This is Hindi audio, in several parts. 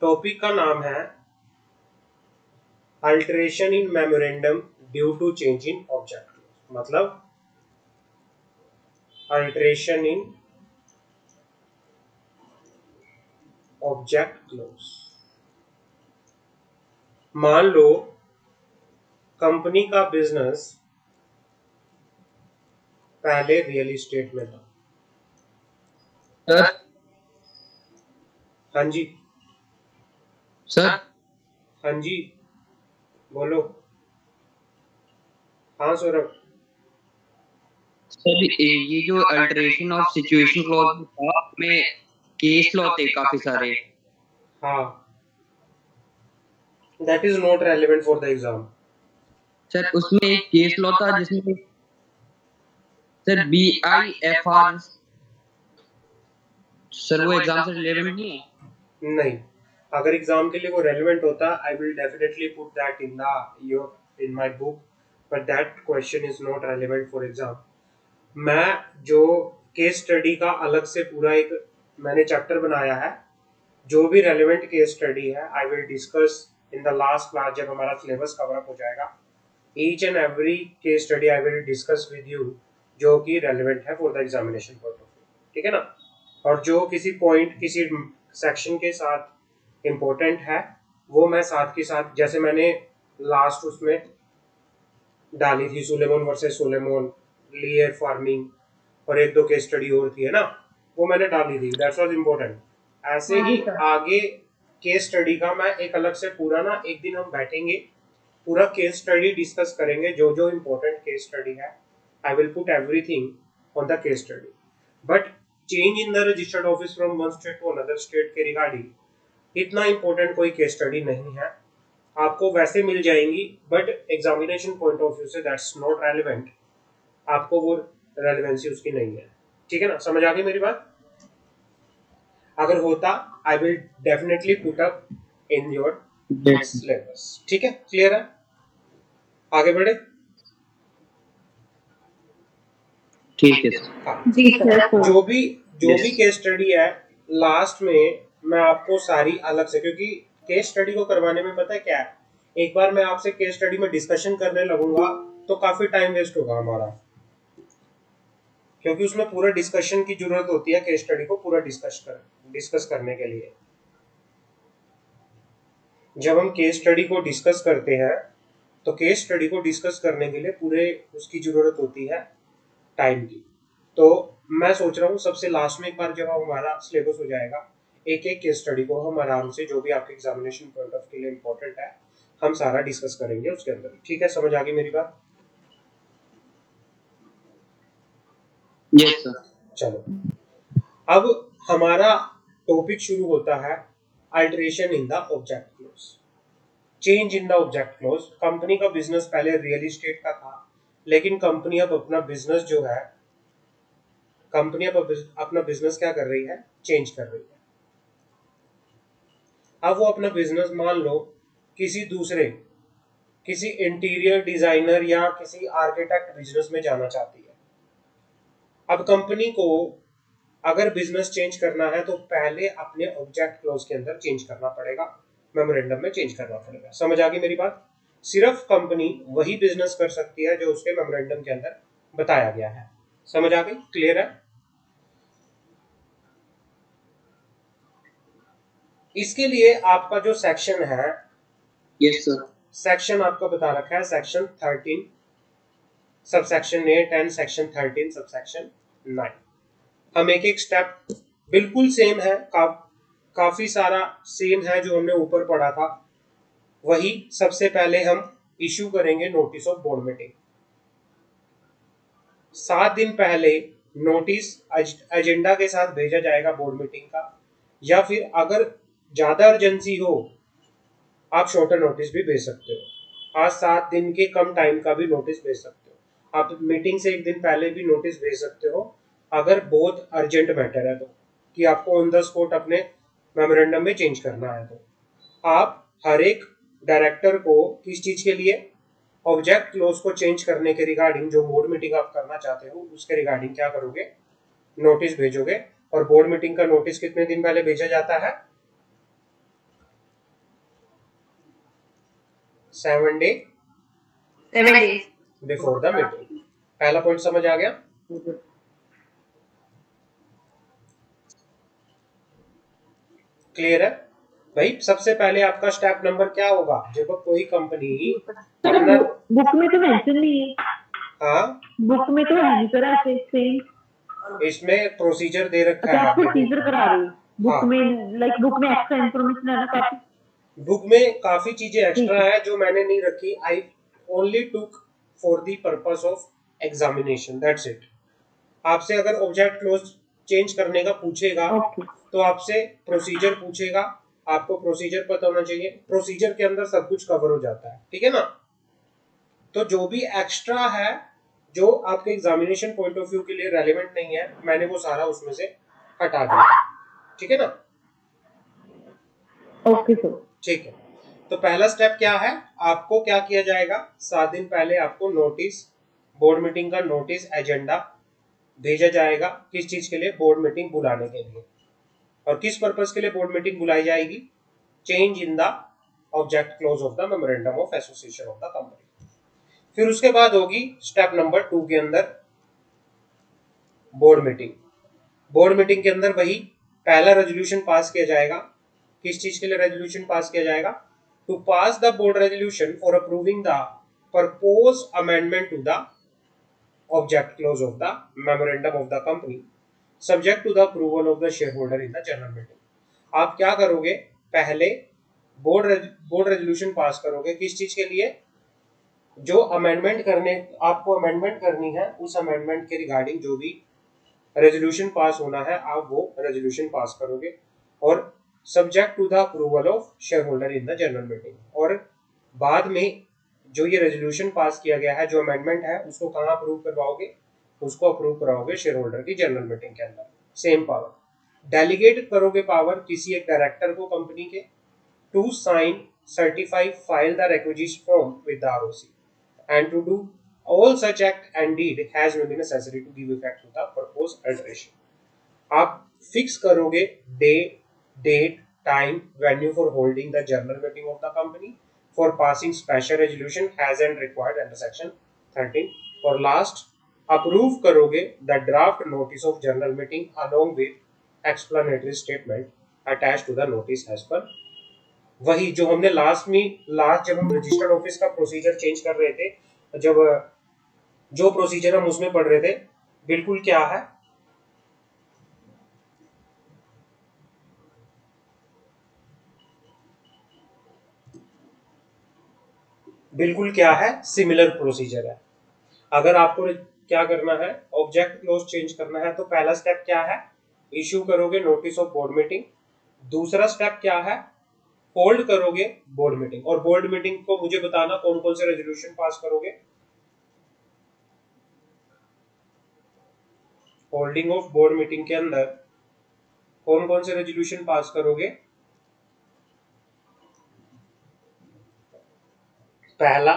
टॉपिक का नाम है alteration in memorandum due to change in object, मतलब अल्टरेशन इन ऑब्जेक्ट क्लोज। मान लो कंपनी का बिजनेस पहले रियल एस्टेट में था। सर हाँ जी, सर हाँ जी, बोलो। हाँ सौरभ। सर ये जो अल्टरेशन ऑफ सिचुएशन क्लॉज था में केस लॉ थे काफी सारे। हाँ, that is not relevant for the exam. Sir उसमें एक केस लॉ था जिसमें सर BIFR। सर वो एग्जाम से रिलेवेंट नहीं है। नहीं, अगर एग्जाम के लिए वो रेलिवेंट होता I will definitely put that in the your in my book, but that question is not relevant for exam. मैं जो केस स्टडी का अलग से पूरा एक मैंने चैप्टर बनाया है, जो भी रेलिवेंट केस स्टडी है I will discuss in the last class जब हमारा सिलेबस कवर अप हो जाएगा। Each and every case study I will discuss with you जो कि रेलिवेंट है for the examination point of view, ठीक है ना। और जो किसी पॉइंट किसी सेक्शन के साथ इम्पोर्टेंट है वो मैं साथ के साथ, जैसे मैंने लास्ट उसमें डाली थी सुलेमोन वर्सेस सोलेमोन, लेयर फार्मिंग और एक दो केस स्टडी और थी है ना, वो मैंने डाली थी, दैट्स वाज इम्पोर्टेंट। ऐसे ही आगे केस स्टडी का मैं एक अलग से पूरा ना एक दिन हम बैठेंगे, पूरा केस स्टडी डिस्कस करेंगे, जो जो इम्पोर्टेंट केस स्टडी है I will put everything on the case study. But change in the registered office from one state to another state के रिगार्डिंग इतना इम्पोर्टेंट कोई केस स्टडी नहीं है, आपको वैसे मिल जाएंगी but examination point of view से दैट्स नॉट रेलिवेंट, आपको वो रेलिवेंसी उसकी नहीं है, ठीक है ना। समझ आ गई मेरी बात? अगर होता I will definitely put up in your syllabus, ठीक है, क्लियर है, आगे बढ़े। ठीक है सर। हाँ, जी सर। जो भी Yes. केस स्टडी है लास्ट में मैं आपको सारी अलग से, क्योंकि केस स्टडी को करवाने में पता है क्या है, एक बार मैं आपसे केस स्टडी में डिस्कशन करने लगूंगा तो काफी टाइम वेस्ट होगा हमारा, क्योंकि उसमें पूरा डिस्कशन की जरूरत होती है केस स्टडी को पूरा डिस्कस करने के लिए। जब हम केस स्टडी को डिस्कस करते हैं तो केस स्टडी को डिस्कस करने के लिए पूरे उसकी जरूरत होती है टाइम की। तो मैं सोच रहा हूँ सबसे लास्ट में एक बार जब हमारा सिलेबस हो जाएगा एक एक केस स्टडी को हम आराम से जो भी आपके एग्जामिनेशन पॉइंट ऑफ के लिए इम्पोर्टेंट है हम सारा डिस्कस करेंगे उसके अंदर, ठीक है, समझ आ गई मेरी बात? Yes sir. चलो, अब हमारा टॉपिक शुरू होता है alteration in the object clause, change in the object close. Company का बिजनेस पहले रियल एस्टेट का था, लेकिन कंपनी अब अपना बिजनेस जो है, कंपनी अब अपना बिजनेस क्या कर रही है, चेंज कर रही है। अब वो अपना बिजनेस मान लो किसी दूसरे किसी इंटीरियर डिजाइनर या किसी आर्किटेक्ट बिजनेस में जाना चाहती है। अब कंपनी को अगर बिजनेस चेंज करना है तो पहले अपने ऑब्जेक्ट क्लोज के अंदर चेंज करना पड़ेगा, मेमोरेंडम में चेंज करना पड़ेगा। समझ आ गई मेरी बात? सिर्फ कंपनी वही बिजनेस कर सकती है जो उसके मेमोरेंडम के अंदर बताया गया है। समझ आ गई? क्लियर है? इसके लिए आपका जो सेक्शन है, Yes sir. सेक्शन आपका बता रखा है section 13 sub section 8 and section 13 sub section 9। हम एक एक स्टेप बिल्कुल सेम है, काफी सारा सेम है जो हमने ऊपर पढ़ा था वही। सबसे पहले हम इशू करेंगे नोटिस ऑफ बोर्ड मीटिंग। 7 दिन पहले नोटिस एजेंडा के साथ भेजा जाएगा बोर्ड मीटिंग का, या फिर अगर ज्यादा अर्जेंसी हो आप शॉर्टर नोटिस भी भेज सकते हो, आज 7 दिन के कम टाइम का भी नोटिस भेज सकते हो। आप मीटिंग से एक दिन पहले भी नोटिस भेज सकते हो अगर बहुत अर्जेंट मैटर है तो, कि आपको ऑन द स्पॉट अपने मेमोरेंडम में चेंज करना है। तो आप हर एक डायरेक्टर को किस चीज के लिए, ऑब्जेक्ट क्लोज को चेंज करने के रिगार्डिंग जो बोर्ड मीटिंग आप करना चाहते हो उसके रिगार्डिंग क्या करोगे, नोटिस भेजोगे। और बोर्ड मीटिंग का नोटिस कितने दिन पहले भेजा जाता है, 7 day 7 days. Before the meeting. पहला पॉइंट समझ आ गया? क्लियर है भाई? सबसे पहले आपका स्टेप नंबर क्या होगा? जब कोई कंपनी अपना बुक में तो मेंशन नहीं है। हाँ, बुक में तो है नहीं सर ऐसे सेम। इसमें प्रोसीजर दे रखा अच्छा है आप आपके प्रोसीजर बुक में। करा रहे हो बुक हाँ, में, लाइक बुक में एक्स्ट्रा इन्फॉर्मेशन है ना काफी। बुक में काफी चीजें ठीक एक्स्ट्रा है। है जो मैंने नहीं रखी। I only took for the purpose of examination, that's it. आपसे अगर ऑब्जेक्ट क्लोज चेंज करने का पूछेगा ओके। तो आपसे प्रोसीजर पूछेगा, आपको प्रोसीजर पता होना चाहिए। प्रोसीजर के अंदर सब कुछ कवर हो जाता है, ठीक है ना? तो जो भी एक्स्ट्रा है जो आपके एग्जामिनेशन पॉइंट ऑफ व्यू के लिए रेलेवेंट नहीं है, मैंने वो सारा उसमें से हटा दिया, ठीक है ना? Okay sir. ठीक है। तो पहला स्टेप क्या है? आपको क्या किया जाएगा? 7 दिन पहले आपको नोटिस, बोर्ड मीटिंग का नोटिस, एजेंडा भेजा जाएगा। किस चीज के लिए? बोर्ड मीटिंग बुलाने के लिए। और किस पर्पस के लिए बोर्ड मीटिंग बुलाई जाएगी? Change in the object clause of the memorandum of association of the company. फिर उसके बाद होगी स्टेप नंबर 2 के अंदर बोर्ड मीटिंग। बोर्ड मीटिंग के अंदर वही पहला रेजोल्यूशन पास किया जाएगा। किस चीज के लिए रेजोल्यूशन पास किया जाएगा? To pass the board resolution for approving the propose amendment to the object clause of the memorandum of the company subject to the approval of the shareholder in the general meeting. आप क्या करोगे? पहले बोर्ड रेजोल्यूशन पास करोगे। किस चीज के लिए? जो अमेंडमेंट करने, आपको अमेंडमेंट करनी है, उस अमेंडमेंट के रिगार्डिंग जो भी रेजोल्यूशन पास होना है, आप वो रेजोल्यूशन पास करोगे। और subject to the approval of shareholder in the general meeting. और बाद में जो ये रेजोल्यूशन पास किया गया है, जो अमेंडमेंट है, उसको कहाँ अप्रूव करवाओगे? उसको अप्रूव कराओगे शेयर होल्डर की जनरल मीटिंग के अंदर। सेम पावर डेलीगेट करोगे, पावर किसी एक डायरेक्टर को कंपनी के, to sign, certify, file the requisite form with the ROC and to do all such act and deed has may be necessary to give effect to the proposed alteration. आप फिक्स करोगे day, date, time, venue for holding the general meeting of the company, for passing special resolution has and required under section 13। और लास्ट अप्रूव करोगे the draft notice of general meeting along with explanatory statement attached to the notice as per. वही जो हमने लास्ट जब हम रजिस्टर्ड ऑफिस का प्रोसीजर चेंज कर रहे थे, जब जो प्रोसीजर हम उसमें पढ़ रहे थे, बिल्कुल क्या है? बिल्कुल क्या है? सिमिलर प्रोसीजर है। अगर आपको क्या करना है? ऑब्जेक्ट क्लोज चेंज करना है, तो पहला स्टेप क्या है? इश्यू करोगे नोटिस ऑफ बोर्ड मीटिंग। दूसरा स्टेप क्या है? होल्ड करोगे बोर्ड मीटिंग। और बोर्ड मीटिंग को मुझे बताना कौन कौन से रेजोल्यूशन पास करोगे। होल्डिंग ऑफ बोर्ड मीटिंग के अंदर कौन कौन से रेजोल्यूशन पास करोगे? पहला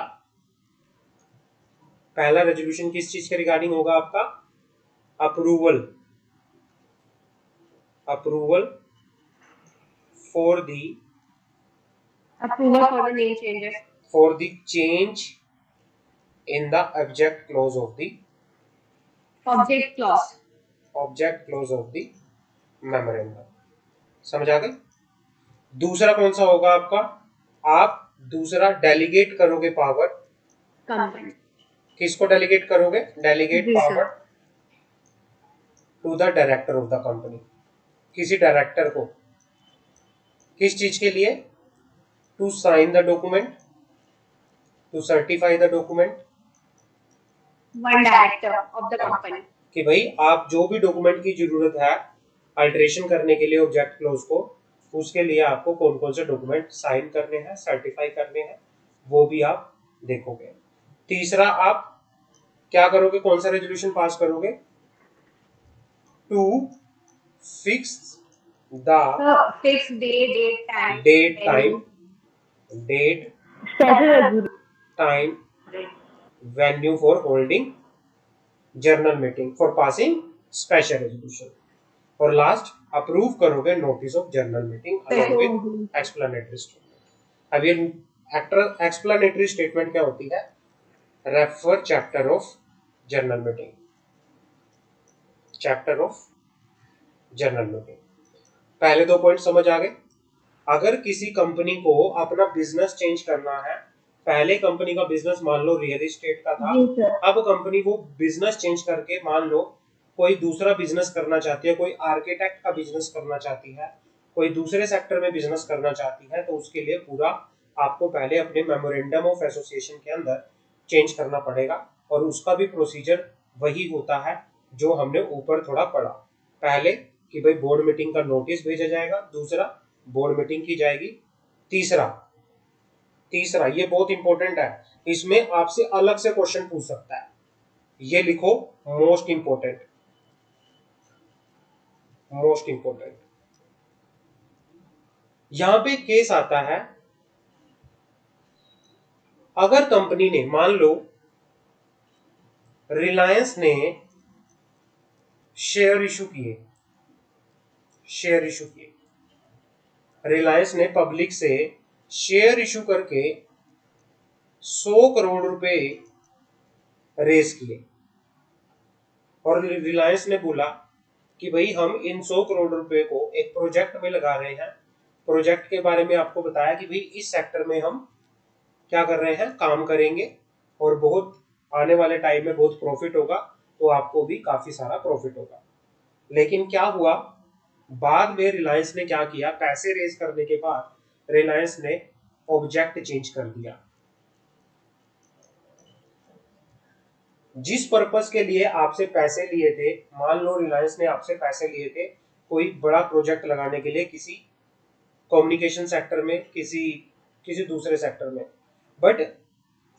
रेजोल्यूशन किस चीज के रिगार्डिंग होगा आपका? Approval for the approval for the name changes for the change in the object clause of the object clause of the memorandum. समझ आ गई? दूसरा कौन सा होगा आपका? आप दूसरा डेलीगेट करोगे पावर। कंपनी किसको डेलीगेट करोगे? डेलीगेट जी sir. Power to the director of the company. किसी डायरेक्टर को किस चीज के लिए? To sign the document, to certify the document. One director of the company कि भाई आप जो भी डॉक्यूमेंट की जरूरत है अल्टरेशन करने के लिए ऑब्जेक्ट क्लोज को, उसके लिए आपको कौन कौन से डॉक्यूमेंट साइन करने हैं, सर्टिफाई करने हैं, वो भी आप देखोगे। तीसरा आप क्या करोगे? कौन सा रेजोल्यूशन पास करोगे? To fix the fix date time, venue for holding general meeting, for passing special resolution. और लास्ट अप्रूव करोगे notice of general meeting along with explanatory statement. अब ये एक्सप्लेनेटरी स्टेटमेंट क्या होती है? Refer chapter of general meeting, chapter of general meeting. पहले 2 पॉइंट समझ आ गए। अगर किसी कंपनी को अपना बिजनेस चेंज करना है, पहले कंपनी का बिजनेस मान लो रियल एस्टेट का था, जी सर। अब कंपनी वो बिजनेस चेंज करके मान लो कोई दूसरा बिजनेस करना चाहती है, कोई आर्किटेक्ट का बिजनेस करना चाहती है, कोई दूसरे सेक्टर में बिजनेस करना चाहती है, तो उसके लिए पूरा आपको पहले अपने मेमोरेंडम ऑफ एसोसिएशन के अंदर चेंज करना पड़ेगा, और उसका भी प्रोसीजर वही होता है जो हमने ऊपर थोड़ा पढ़ा। पहले कि भाई बोर्ड मीटिंग का नोटिस भेजा जाएगा, दूसरा बोर्ड मीटिंग की जाएगी, तीसरा तीसरा ये बहुत इंपॉर्टेंट है, इसमें आपसे अलग से क्वेश्चन पूछ सकता है, ये लिखो, मोस्ट इंपॉर्टेंट, मोस्ट इंपॉर्टेंट। यहां पे केस आता है, अगर कंपनी ने मान लो रिलायंस ने शेयर इशू किए, शेयर इशू किए, रिलायंस ने पब्लिक से शेयर इशू करके 100 करोड़ रुपए रेज किए, और रिलायंस ने बोला कि भाई हम इन 100 करोड़ रुपए को एक प्रोजेक्ट में लगा रहे हैं, प्रोजेक्ट के बारे में आपको बताया कि भाई इस सेक्टर में हम क्या कर रहे हैं, काम करेंगे, और बहुत आने वाले टाइम में बहुत प्रॉफिट होगा, तो आपको भी काफी सारा प्रॉफिट होगा। लेकिन क्या हुआ, बाद में रिलायंस ने क्या किया, पैसे रेज करने के बाद रिलायंस ने ऑब्जेक्ट चेंज कर दिया। जिस पर्पस के लिए आपसे पैसे लिए थे, मान लो रिलायंस ने आपसे पैसे लिए थे कोई बड़ा प्रोजेक्ट लगाने के लिए, किसी कम्युनिकेशन सेक्टर में, किसी किसी दूसरे सेक्टर में, बट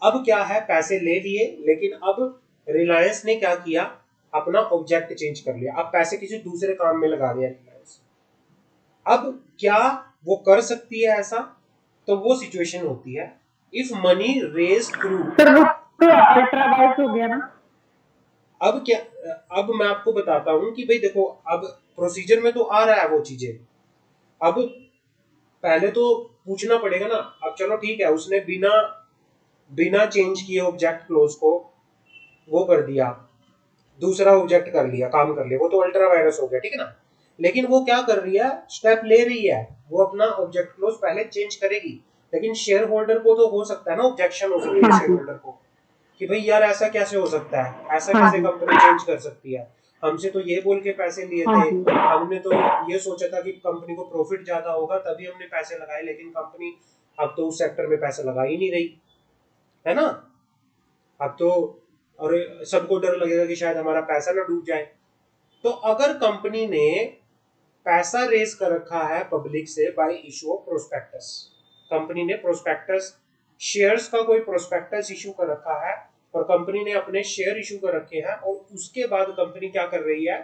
अब क्या है, पैसे ले लिए, लेकिन अब रिलायंस ने क्या किया, अपना ऑब्जेक्ट चेंज कर लिया, अब पैसे किसी दूसरे काम में लगा दिया रिलायंस। अब क्या वो कर सकती है ऐसा? तो वो सिचुएशन होती है if money raise through, sir वो तो अल्ट्रा वाइज हो गया ना। अब क्या, अब मैं आपको बताता हूं कि भाई देखो, अब प्रोसीजर में तो आ रहा है वो चीजें, अब पहले तो पूछना पड़ेगा ना। अब चलो ठीक है, उसने बिना बिना चेंज किए ऑब्जेक्ट क्लोज को वो कर दिया, दूसरा ऑब्जेक्ट कर लिया, काम कर लिया, वो तो अल्ट्रा वायरस हो गया, ठीक है ना। लेकिन वो क्या कर रही है, स्टेप ले रही है, वो अपना ऑब्जेक्ट क्लोज पहले चेंज करेगी, लेकिन शेयर होल्डर को तो हो सकता है ना, ऑब्जेक्शन हो सकती है हाँ शेयर जी। होल्डर को कि भाई यार ऐसा कैसे हो सकता है, ऐसा हाँ कैसे जी। कंपनी चेंज कर सकती है, हमसे तो ये बोल के पैसे लिए हाँ थे, जी। हमने तो ये सोचा था कि कंपनी को प्रॉफिट ज्यादा होगा तभी हमने पैसे लगाए, लेकिन कंपनी अब तो उस सेक्टर में पैसा लगा ही नहीं रही है ना। अब तो, और सबको डर लगेगा कि शायद हमारा पैसा ना डूब जाए। तो अगर कंपनी ने पैसा रेज कर रखा है पब्लिक से bye issue of prospectus, company ने प्रोस्पेक्टस, शेयर्स का कोई प्रोस्पेक्टस इशू कर रखा है, और कंपनी ने अपने शेयर इशू कर रखे हैं, और उसके बाद कंपनी क्या कर रही है,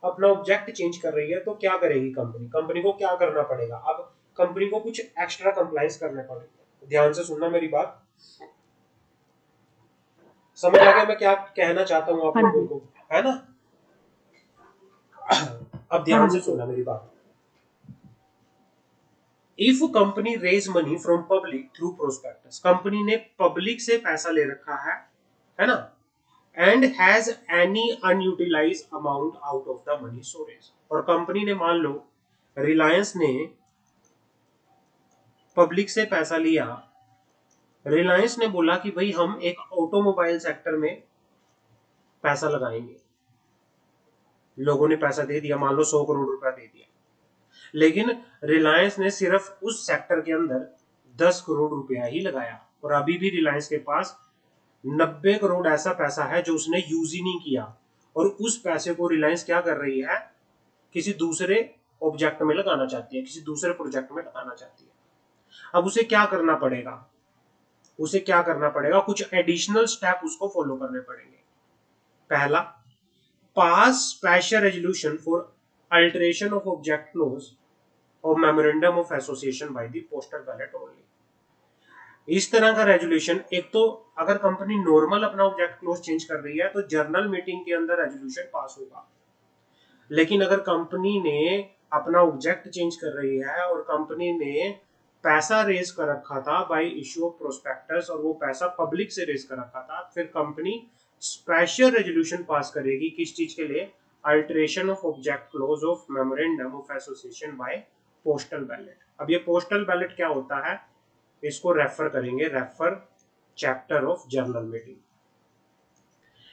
अपना ऑब्जेक्ट चेंज कर रही है, तो क्या करेगी कंपनी, कंपनी को क्या करना पड़ेगा, अब कंपनी को कुछ एक्स्ट्रा कंप्लायंस करने पड़ेंगे। ध्यान से सुनना मेरी बात, समझ आ गया मैं क्या कहना चाहता हूँ आप हाँ लोगों जी। को, है ना। अब ध्यान हाँ से जी। सुनना मेरी बात। If company raise money from public through prospectus, company ने पब्लिक से पैसा ले रखा है ना, and has any unutilise amount out of the money so raise, और कंपनी ने मान लो रिलायंस ने पब्लिक से पैसा लिया, रिलायंस ने बोला कि भाई हम एक ऑटोमोबाइल सेक्टर में पैसा लगाएंगे, लोगों ने पैसा दे दिया, मान लो 100 करोड़ रुपया दे दिया, लेकिन रिलायंस ने सिर्फ उस सेक्टर के अंदर 10 करोड़ रुपया ही लगाया, और अभी भी रिलायंस के पास 90 करोड़ ऐसा पैसा है जो उसने यूज ही नहीं किया, और उस पैसे को रिलायंस क्या कर रही है, किसी दूसरे ऑब्जेक्ट में लगाना चाहती है, किसी दूसरे प्रोजेक्ट में लगाना चाहती है। अब उसे क्या करना पड़ेगा, उसे क्या करना पड़ेगा, कुछ एडिशनल स्टेप उसको फॉलो करने पड़ेंगे। पहला, pass special resolution for alteration of object clause और memorandum of association by the postal ballot only. इस तरह का रेजोल्यूशन, एक तो अगर कंपनी नॉर्मल अपना ऑब्जेक्ट क्लोज चेंज कर रही है तो जर्नल मीटिंग के अंदर रेजोल्यूशन पास होगा, लेकिन अगर कंपनी ने अपना ऑब्जेक्ट चेंज कर रही है और कंपनी ने पैसा रेज कर रखा था बाय इशू ऑफ प्रोस्पेक्टस और वो पैसा पब्लिक से रेज कर रखा था, फिर कंपनी स्पेशल रेजोल्यूशन पास करेगी किस चीज के लिए? Alteration of object clause of memorandum of association by postal ballot. अब ये पोस्टल बैलेट क्या होता है, इसको रेफर करेंगे, refer chapter of general meeting.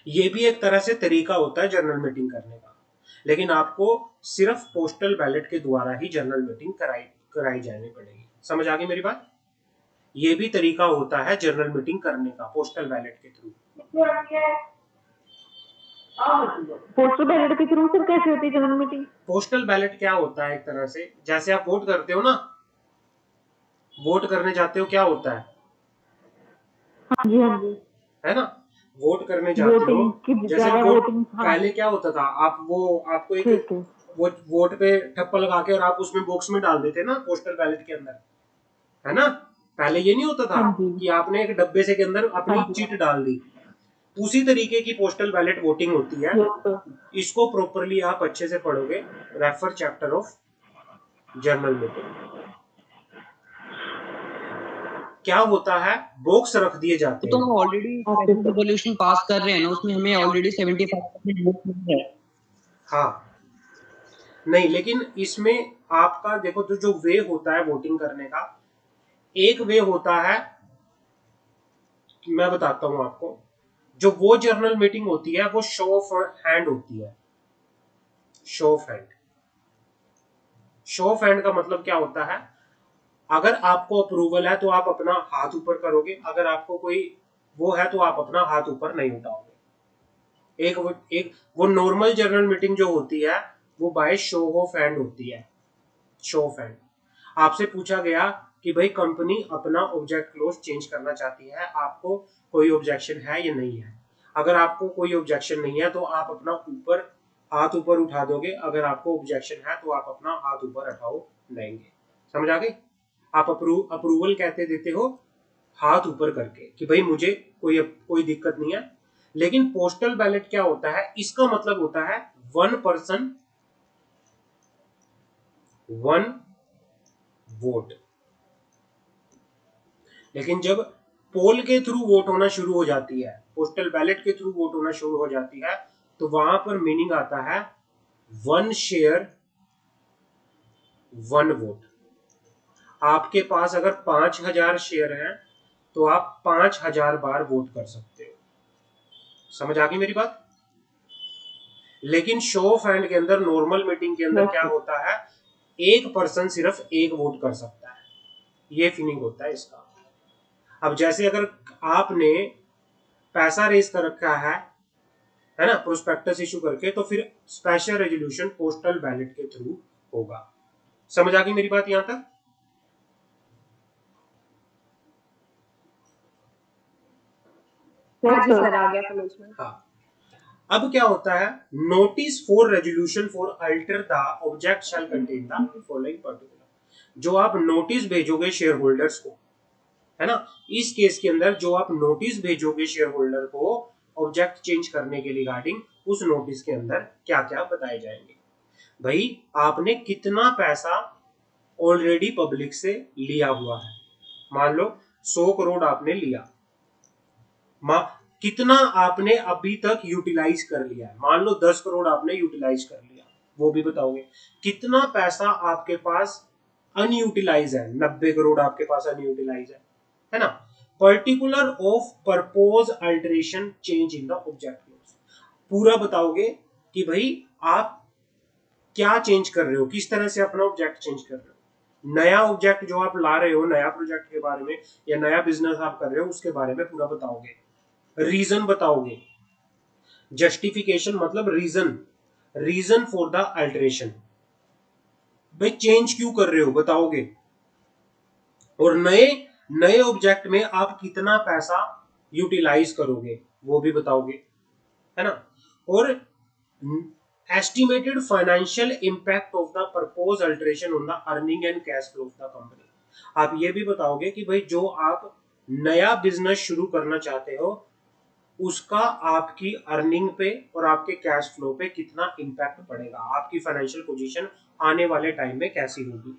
ये भी एक तरह से तरीका होता है जर्नल मीटिंग करने का, लेकिन आपको सिर्फ पोस्टल बैलेट के द्वारा ही जर्नल मीटिंग कराई जानी पड़ेगी। समझ आ गई मेरी बात? ये भी तरीका होता है जर्नल मीटिंग करने का पोस्टल बैलेट के थ्रू। पोस्टल बैलेट के थ्रू सर कैसे होती है जर्नल मीटिंग? पोस्टल बैलेट क्या होता है, एक तरह से जैसे आप वोट करते हो ना, वोट करने जाते हो, क्या होता है? हाँ जी, हाँ जी, है ना, वोट करने जाते हो। जैसे वोटिंग, हाँ। पहले क्या होता था, आपको एक वो वोट पे ठप्पा लगा के और आप उसमें बॉक्स में डाल देते ना पोस्टल बैलेट के अंदर, है ना। पहले ये नहीं होता था कि आपने एक डब्बे से के अंदर अपनी चिट डाल दी। उसी तरीके की पोस्टल बैलेट वोटिंग होती है। इसको प्रॉपरली आप अच्छे से पढ़ोगे, refer chapter of general meeting. क्या होता है, बॉक्स रख दिए जाते हैं। तो हम ऑलरेडी रेजोल्यूशन पास कर रहे हैं ना, उसमें हमें ऑलरेडी 75% वोट मिल है। हाँ नहीं, लेकिन इसमें आपका देखो तो जो वे होता है वोटिंग करने का, एक वे होता है, मैं बताता हूं आपको। जो वो जर्नल मीटिंग होती है वो शो ऑफ हैंड होती है। Show off hand, show off hand का मतलब क्या होता है, अगर आपको अप्रूवल है तो आप अपना हाथ ऊपर करोगे, अगर आपको कोई वो है तो आप अपना हाथ ऊपर नहीं उठाओगे। एक वो नॉर्मल जर्नल मीटिंग जो होती है वो बाय शो ऑफ हैंड होती है। शो ऑफ हैंड, आपसे पूछा गया कि भाई कंपनी अपना ऑब्जेक्ट क्लोज चेंज करना चाहती है, आपको कोई ऑब्जेक्शन है या नहीं है। अगर आपको कोई ऑब्जेक्शन नहीं है तो आप अपना ऊपर हाथ ऊपर उठा दोगे, अगर आपको ऑब्जेक्शन है तो आप अपना हाथ ऊपर उठाओ लेंगे। समझ आ गई? आप अप्रूवल कहते देते हो हाथ ऊपर करके कि भाई मुझे कोई दिक्कत नहीं है। लेकिन पोस्टल बैलेट क्या होता है, इसका मतलब होता है वन पर्सन वन वोट। लेकिन जब पोल के थ्रू वोट होना शुरू हो जाती है, पोस्टल बैलेट के थ्रू वोट होना शुरू हो जाती है, तो वहां पर मीनिंग आता है वन शेयर वन वोट। आपके पास अगर 5000 शेयर हैं तो आप 5000 बार वोट कर सकते हो। समझ आ गई मेरी बात? लेकिन शो ऑफ हैंड के अंदर, नॉर्मल मीटिंग के अंदर क्या होता है, एक पर्सन सिर्फ एक वोट कर सकता है। ये फीलिंग होता है इसका। अब जैसे अगर आपने पैसा रेज कर रखा है ना, प्रोस्पेक्टस इशू करके, तो फिर स्पेशल रेजोल्यूशन पोस्टल बैलेट के थ्रू होगा। समझ आ गई मेरी बात यहां तक? सर आ गया समझ में। हाँ। अब क्या होता है, notice for resolution for alter the object shall contain the following particular. जो आप नोटिस भेजोगे शेयर होल्डर्स को, है ना, इस केस के अंदर जो आप नोटिस भेजोगे शेयर होल्डर को ऑब्जेक्ट चेंज करने के रिगार्डिंग, उस नोटिस के अंदर क्या क्या बताए जाएंगे। भाई आपने कितना पैसा ऑलरेडी पब्लिक से लिया हुआ है, मान लो 100 करोड़ आपने लिया, कितना आपने अभी तक यूटिलाइज कर लिया है, मान लो 10 करोड़ आपने यूटिलाइज कर लिया, वो भी बताओगे। कितना पैसा आपके पास अनयूटिलाइज है, 90 करोड़ आपके पास अनयूटिलाइज है ना। Particular of purpose alteration change in the object clause, पूरा बताओगे कि भाई आप क्या चेंज कर रहे हो, किस तरह से अपना ऑब्जेक्ट चेंज कर रहे हो। नया ऑब्जेक्ट जो आप ला रहे हो, नया प्रोजेक्ट के बारे में या नया बिजनेस आप कर रहे हो, उसके बारे में पूरा बताओगे, रीजन बताओगे। जस्टिफिकेशन मतलब रीजन फॉर द अल्टरेशन, भाई चेंज क्यों कर रहे हो बताओगे। और नए ऑब्जेक्ट में आप कितना पैसा यूटिलाइज करोगे वो भी बताओगे, है ना। और estimated financial impact of the propose alteration on the earning and cash flow of the company. आप ये भी बताओगे कि भाई जो आप नया बिजनेस शुरू करना चाहते हो उसका आपकी अर्निंग पे और आपके कैश फ्लो पे कितना इंपैक्ट पड़ेगा, आपकी फाइनेंशियल पोजीशन आने वाले टाइम में कैसी होगी।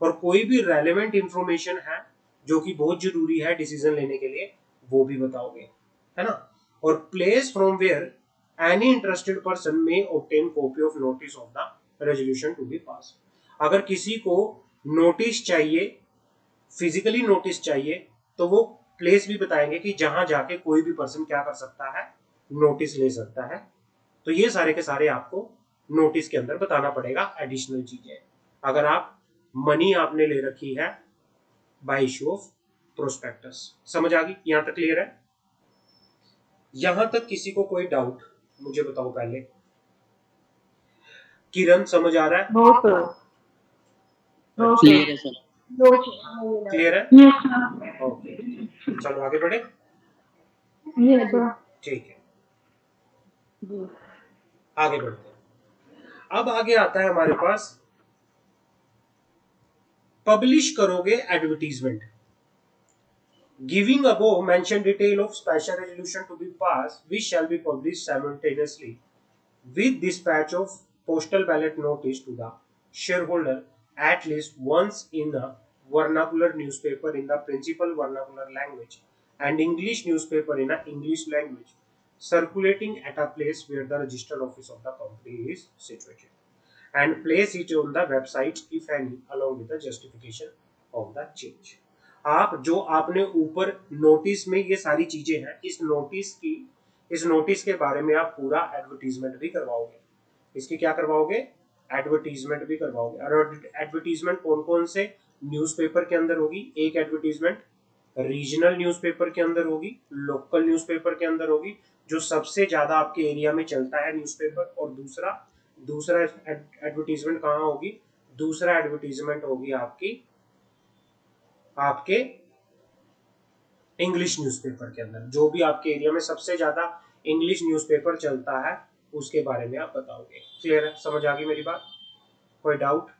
और कोई भी रेलेवेंट इंफॉर्मेशन है जो कि बहुत जरूरी है डिसीजन लेने के लिए, वो भी बताओगे, है ना। और place from where any interested person may obtain copy of notice of the resolution to be pass. अगर किसी को नोटिस चाहिए, फिजिकली नोटिस चाहिए, तो वो प्लेस भी बताएंगे कि जहां जाके कोई भी पर्सन क्या कर सकता है, नोटिस ले सकता है। तो ये सारे के सारे आपको नोटिस के अंदर बताना पड़ेगा एडिशनल चीजें। अगर आप मनी आपने ले रखी है बाय इशू ऑफ प्रोस्पेक्टस। समझ आ गई, यहां तक क्लियर है? यहां तक किसी को कोई डाउट मुझे बताओ पहले। किरण समझ आ रहा है? No, sir. No, sir. Clear है सर। No, sir. क्लियर है? Yes, sir. ओके, चलो आगे बढ़े। Yes, sir. ठीक है, जी। आगे बढ़ते हैं। अब आगे आता है हमारे पास, पब्लिश करोगे advertisement. Giving above mentioned detail of special resolution to be passed, which shall be published simultaneously with dispatch of postal ballot notice to the shareholder at least once in a vernacular newspaper in the principal vernacular language and English newspaper in a English language, circulating at a place where the registered office of the company is situated, and place it on the website if any, along with the justification of the change। आप जो आपने ऊपर नोटिस में ये सारी चीजें हैं, इस नोटिस के बारे में आप पूरा एडवर्टीजमेंट भी करवाओगे। इसकी क्या करवाओगे? एडवर्टीजमेंट भी करवाओगे। और एडवर्टीजमेंट कौन कौन से न्यूज़पेपर के अंदर होगी? एक एडवर्टीजमेंट रीजनल न्यूज़पेपर के अंदर होगी, लोकल न्यूज़पेपर के अंदर होगी, जो सबसे ज्यादा आपके एरिया में चलता है न्यूज़पेपर। और दूसरा एडवर्टीजमेंट कहाँ होगी? दूसरा एडवर्टीजमेंट होगी आपके इंग्लिश न्यूज़पेपर के अंदर। जो भी आपके एरिया में सबसे ज्यादा इंग्लिश न्यूज़पेपर चलता है उसके बारे में आप बताओगे। क्लियर है? समझ आ गई मेरी बात? कोई डाउट?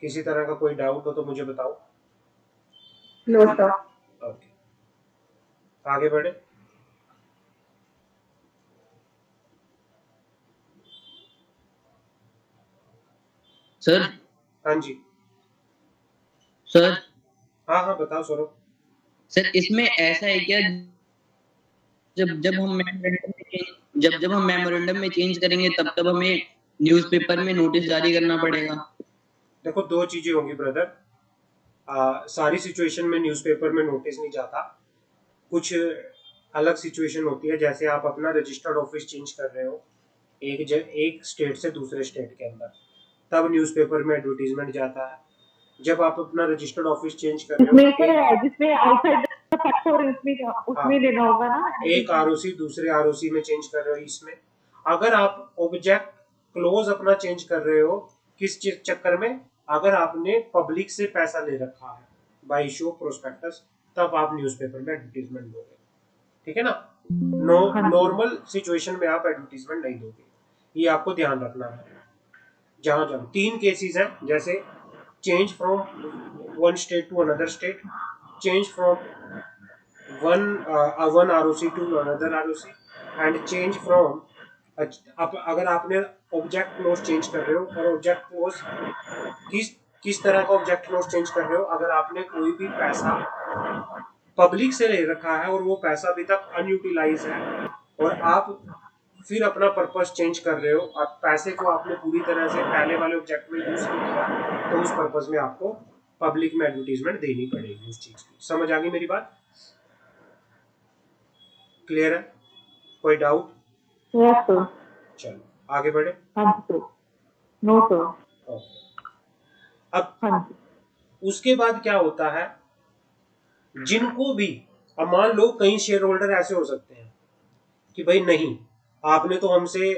किसी तरह का कोई डाउट हो तो मुझे बताओ। No, sir. ओके, आगे बढ़े। सर। हाँ जी, सर। हाँ हाँ बताओ सौरभ। सर इसमें ऐसा है क्या, जब जब हम मेमोरेंडम में चेंज करेंगे तब तब हमें न्यूज़पेपर में नोटिस जारी करना पड़ेगा? देखो, दो चीजें होंगी ब्रदर। सारी सिचुएशन में न्यूज़पेपर में नोटिस नहीं जाता। कुछ अलग सिचुएशन होती है, जैसे आप अपना रजिस्टर्ड ऑफिस चेंज कर रहे हो एक स्टेट से दूसरे स्टेट के अंदर, तब न्यूज़पेपर में एडवर्टीजमेंट जाता है। जब आप अपना रजिस्टर्ड ऑफिस चेंज कर रहे हो जिसमें आउटसाइड द फैक्टर उसमें लेना होगा ना। एक आरओसी दूसरे आरओसी में चेंज कर रहे हो, इसमें अगर आप ऑब्जेक्ट क्लोज अपना चेंज कर रहे हो, किस चक्कर में? अगर आपने पब्लिक से पैसा ले रखा है बाय इशू ऑफ प्रोस्पेक्टस, तब आप न्यूज़पेपर में एडवर्टीजमेंट दोगे। ठीक है ना? नॉर्मल सिचुएशन में आप एडवर्टीजमेंट नहीं दोगे, ये आपको ध्यान रखना है। जहां जहां तीन केसेस हैं, जैसे change from one state to another state, change from one ROC to another ROC, and change from अगर आपने ऑब्जेक्ट क्लोज चेंज कर रहे हो, और ऑब्जेक्ट क्लोज किस तरह का ऑब्जेक्ट क्लोज चेंज कर रहे हो? अगर आपने कोई भी पैसा पब्लिक से ले रखा है और वो पैसा अभी तक अनयूटिलाइज है, और आप फिर अपना पर्पस चेंज कर रहे हो, आप पैसे को आपने पूरी तरह से पहले वाले ऑब्जेक्ट में यूज नहीं किया, तो उस पर्पस में आपको पब्लिक में एडवर्टीजमेंट देनी पड़ेगी उस चीज की। समझ आ गई मेरी बात? क्लियर है? कोई डाउट? Yes sir. चलो आगे बढ़े। हाँ जी सर। No sir. अब हाँ जी। उसके बाद क्या होता है, जिनको भी, अब मान लो कई शेयर होल्डर ऐसे हो सकते हैं कि भाई नहीं, आपने तो हमसे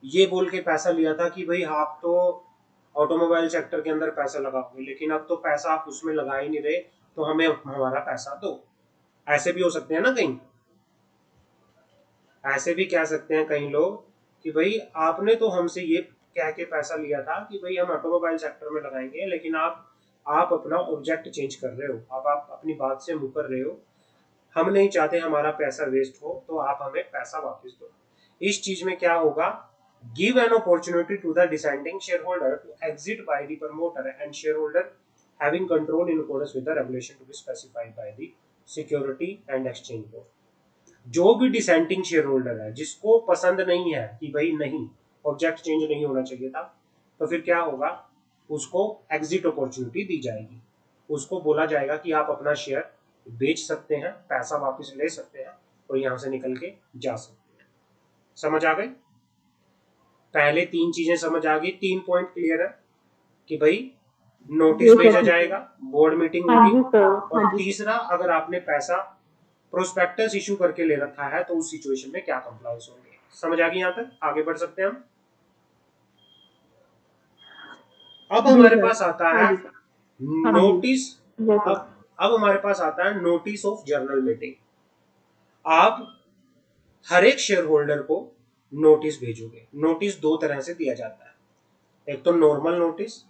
ये बोल के पैसा लिया था कि भाई आप तो ऑटोमोबाइल सेक्टर के अंदर पैसा लगाओगे, लेकिन अब तो पैसा आप उसमें लगा ही नहीं रहे, तो हमें हमारा पैसा दो। ऐसे भी हो सकते हैं ना कहीं, ऐसे भी कह सकते हैं कई लोग कि भाई आपने तो हमसे ये कह के पैसा लिया था कि भाई हम ऑटोमोबाइल सेक्टर में लगाएंगे, लेकिन आप अपना ऑब्जेक्ट चेंज कर रहे हो, अब आप अपनी बात से मुकर रहे हो, हम नहीं चाहते हमारा पैसा वेस्ट हो, तो आप हमें पैसा वापस दो। इस चीज में क्या होगा, give an opportunity to the dissenting shareholder to exit by the promoter and shareholder having control in accordance with the regulation to be specified by the Security and Exchange Board. जो भी डिसेंटिंग शेयर होल्डर है, जिसको पसंद नहीं है कि भाई नहीं ऑब्जेक्ट चेंज नहीं होना चाहिए था, तो फिर क्या होगा, उसको एग्जिट अपॉर्चुनिटी दी जाएगी। उसको बोला जाएगा कि आप अपना शेयर बेच सकते हैं, पैसा वापस ले सकते हैं और यहां से निकल के जा सकते हैं। समझ आ गई? पहले 3 चीजें समझ आ गई, 3 पॉइंट क्लियर है कि भाई नोटिस भेजा जाएगा, बोर्ड मीटिंग होगी, और तीसरा अगर आपने पैसा प्रोस्पेक्टस इशू करके ले रखा है तो उस सिचुएशन में क्या कंप्लायंस होंगे। समझ आ गई? यहाँ तक आगे बढ़ सकते हैं हम। अब हमारे पास आता है नोटिस, अब हमारे पास आता है नोटिस ऑफ जर्नल मीटिंग। आप हर एक शेयर होल्डर को नोटिस भेजोगे। नोटिस 2 तरह से दिया जाता है, एक तो नॉर्मल नोटिस,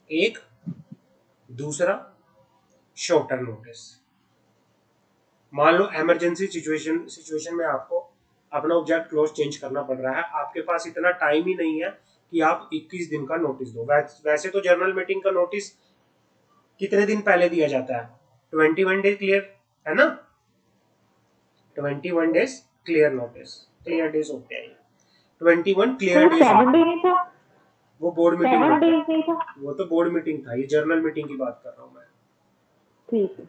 एक दूसरा शॉर्टर नोटिस। मान लो इमरजेंसी सिचुएशन में आपको अपना ऑब्जेक्ट क्लोज चेंज करना पड़ रहा है, आपके पास इतना टाइम ही नहीं है कि आप 21 दिन का नोटिस दो। वैसे तो जर्नल मीटिंग का नोटिस कितने दिन पहले दिया जाता है? 21 डेज क्लियर है ना, 21 days clear notice, clear days होते हैं 21 क्लियर डेज। वो बोर्ड मीटिंग, वो तो बोर्ड मीटिंग था, ये जर्नल मीटिंग की बात कर रहा हूँ मैं। ठीक है,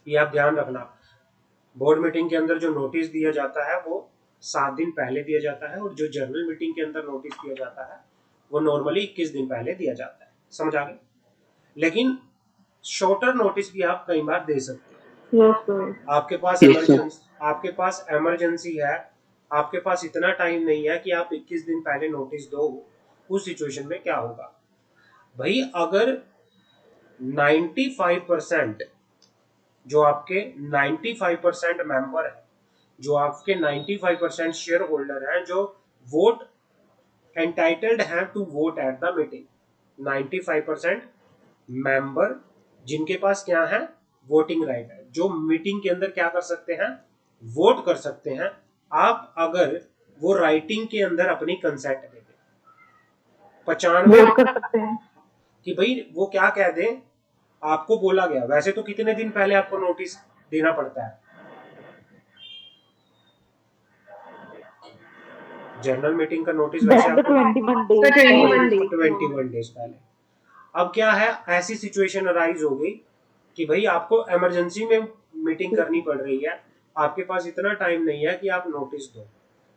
ये आप ध्यान रखना, बोर्ड मीटिंग के अंदर जो नोटिस दिया जाता है वो 7 दिन पहले दिया जाता है, और जो जर्नल मीटिंग के अंदर नोटिस दिया जाता है वो नॉर्मली 21 दिन पहले दिया जाता है। समझ आ गए? लेकिन शॉर्टर नोटिस भी आप कई बार दे सकते हैं। आपके पास इमरजेंसी है, आपके पास इतना टाइम नहीं है कि आप 21 दिन पहले नोटिस दो। उस सिचुएशन में क्या होगा भाई, अगर 95% जो आपके 95% मेंबर है, जो आपके 95% शेयर होल्डर हैं, जो वोट एंटाइटल्ड हैं to vote at the meeting, 95% member जिनके पास क्या है, वोटिंग राइट है, जो मीटिंग के अंदर क्या कर सकते हैं, वोट कर सकते हैं। आप अगर वो राइटिंग के अंदर अपनी कंसेंट दे दें, 95 कर सकते हैं कि भाई वो क्या कह दे, आपको बोला गया, वैसे तो कितने दिन पहले आपको नोटिस देना पड़ता है, जनरल मीटिंग का नोटिस वैसे आपको 21 डेज पहले। अब क्या है, ऐसी सिचुएशन अराइज हो गई कि भाई आपको इमरजेंसी में मीटिंग करनी पड़ रही है, आपके पास इतना टाइम नहीं है कि आप नोटिस दो।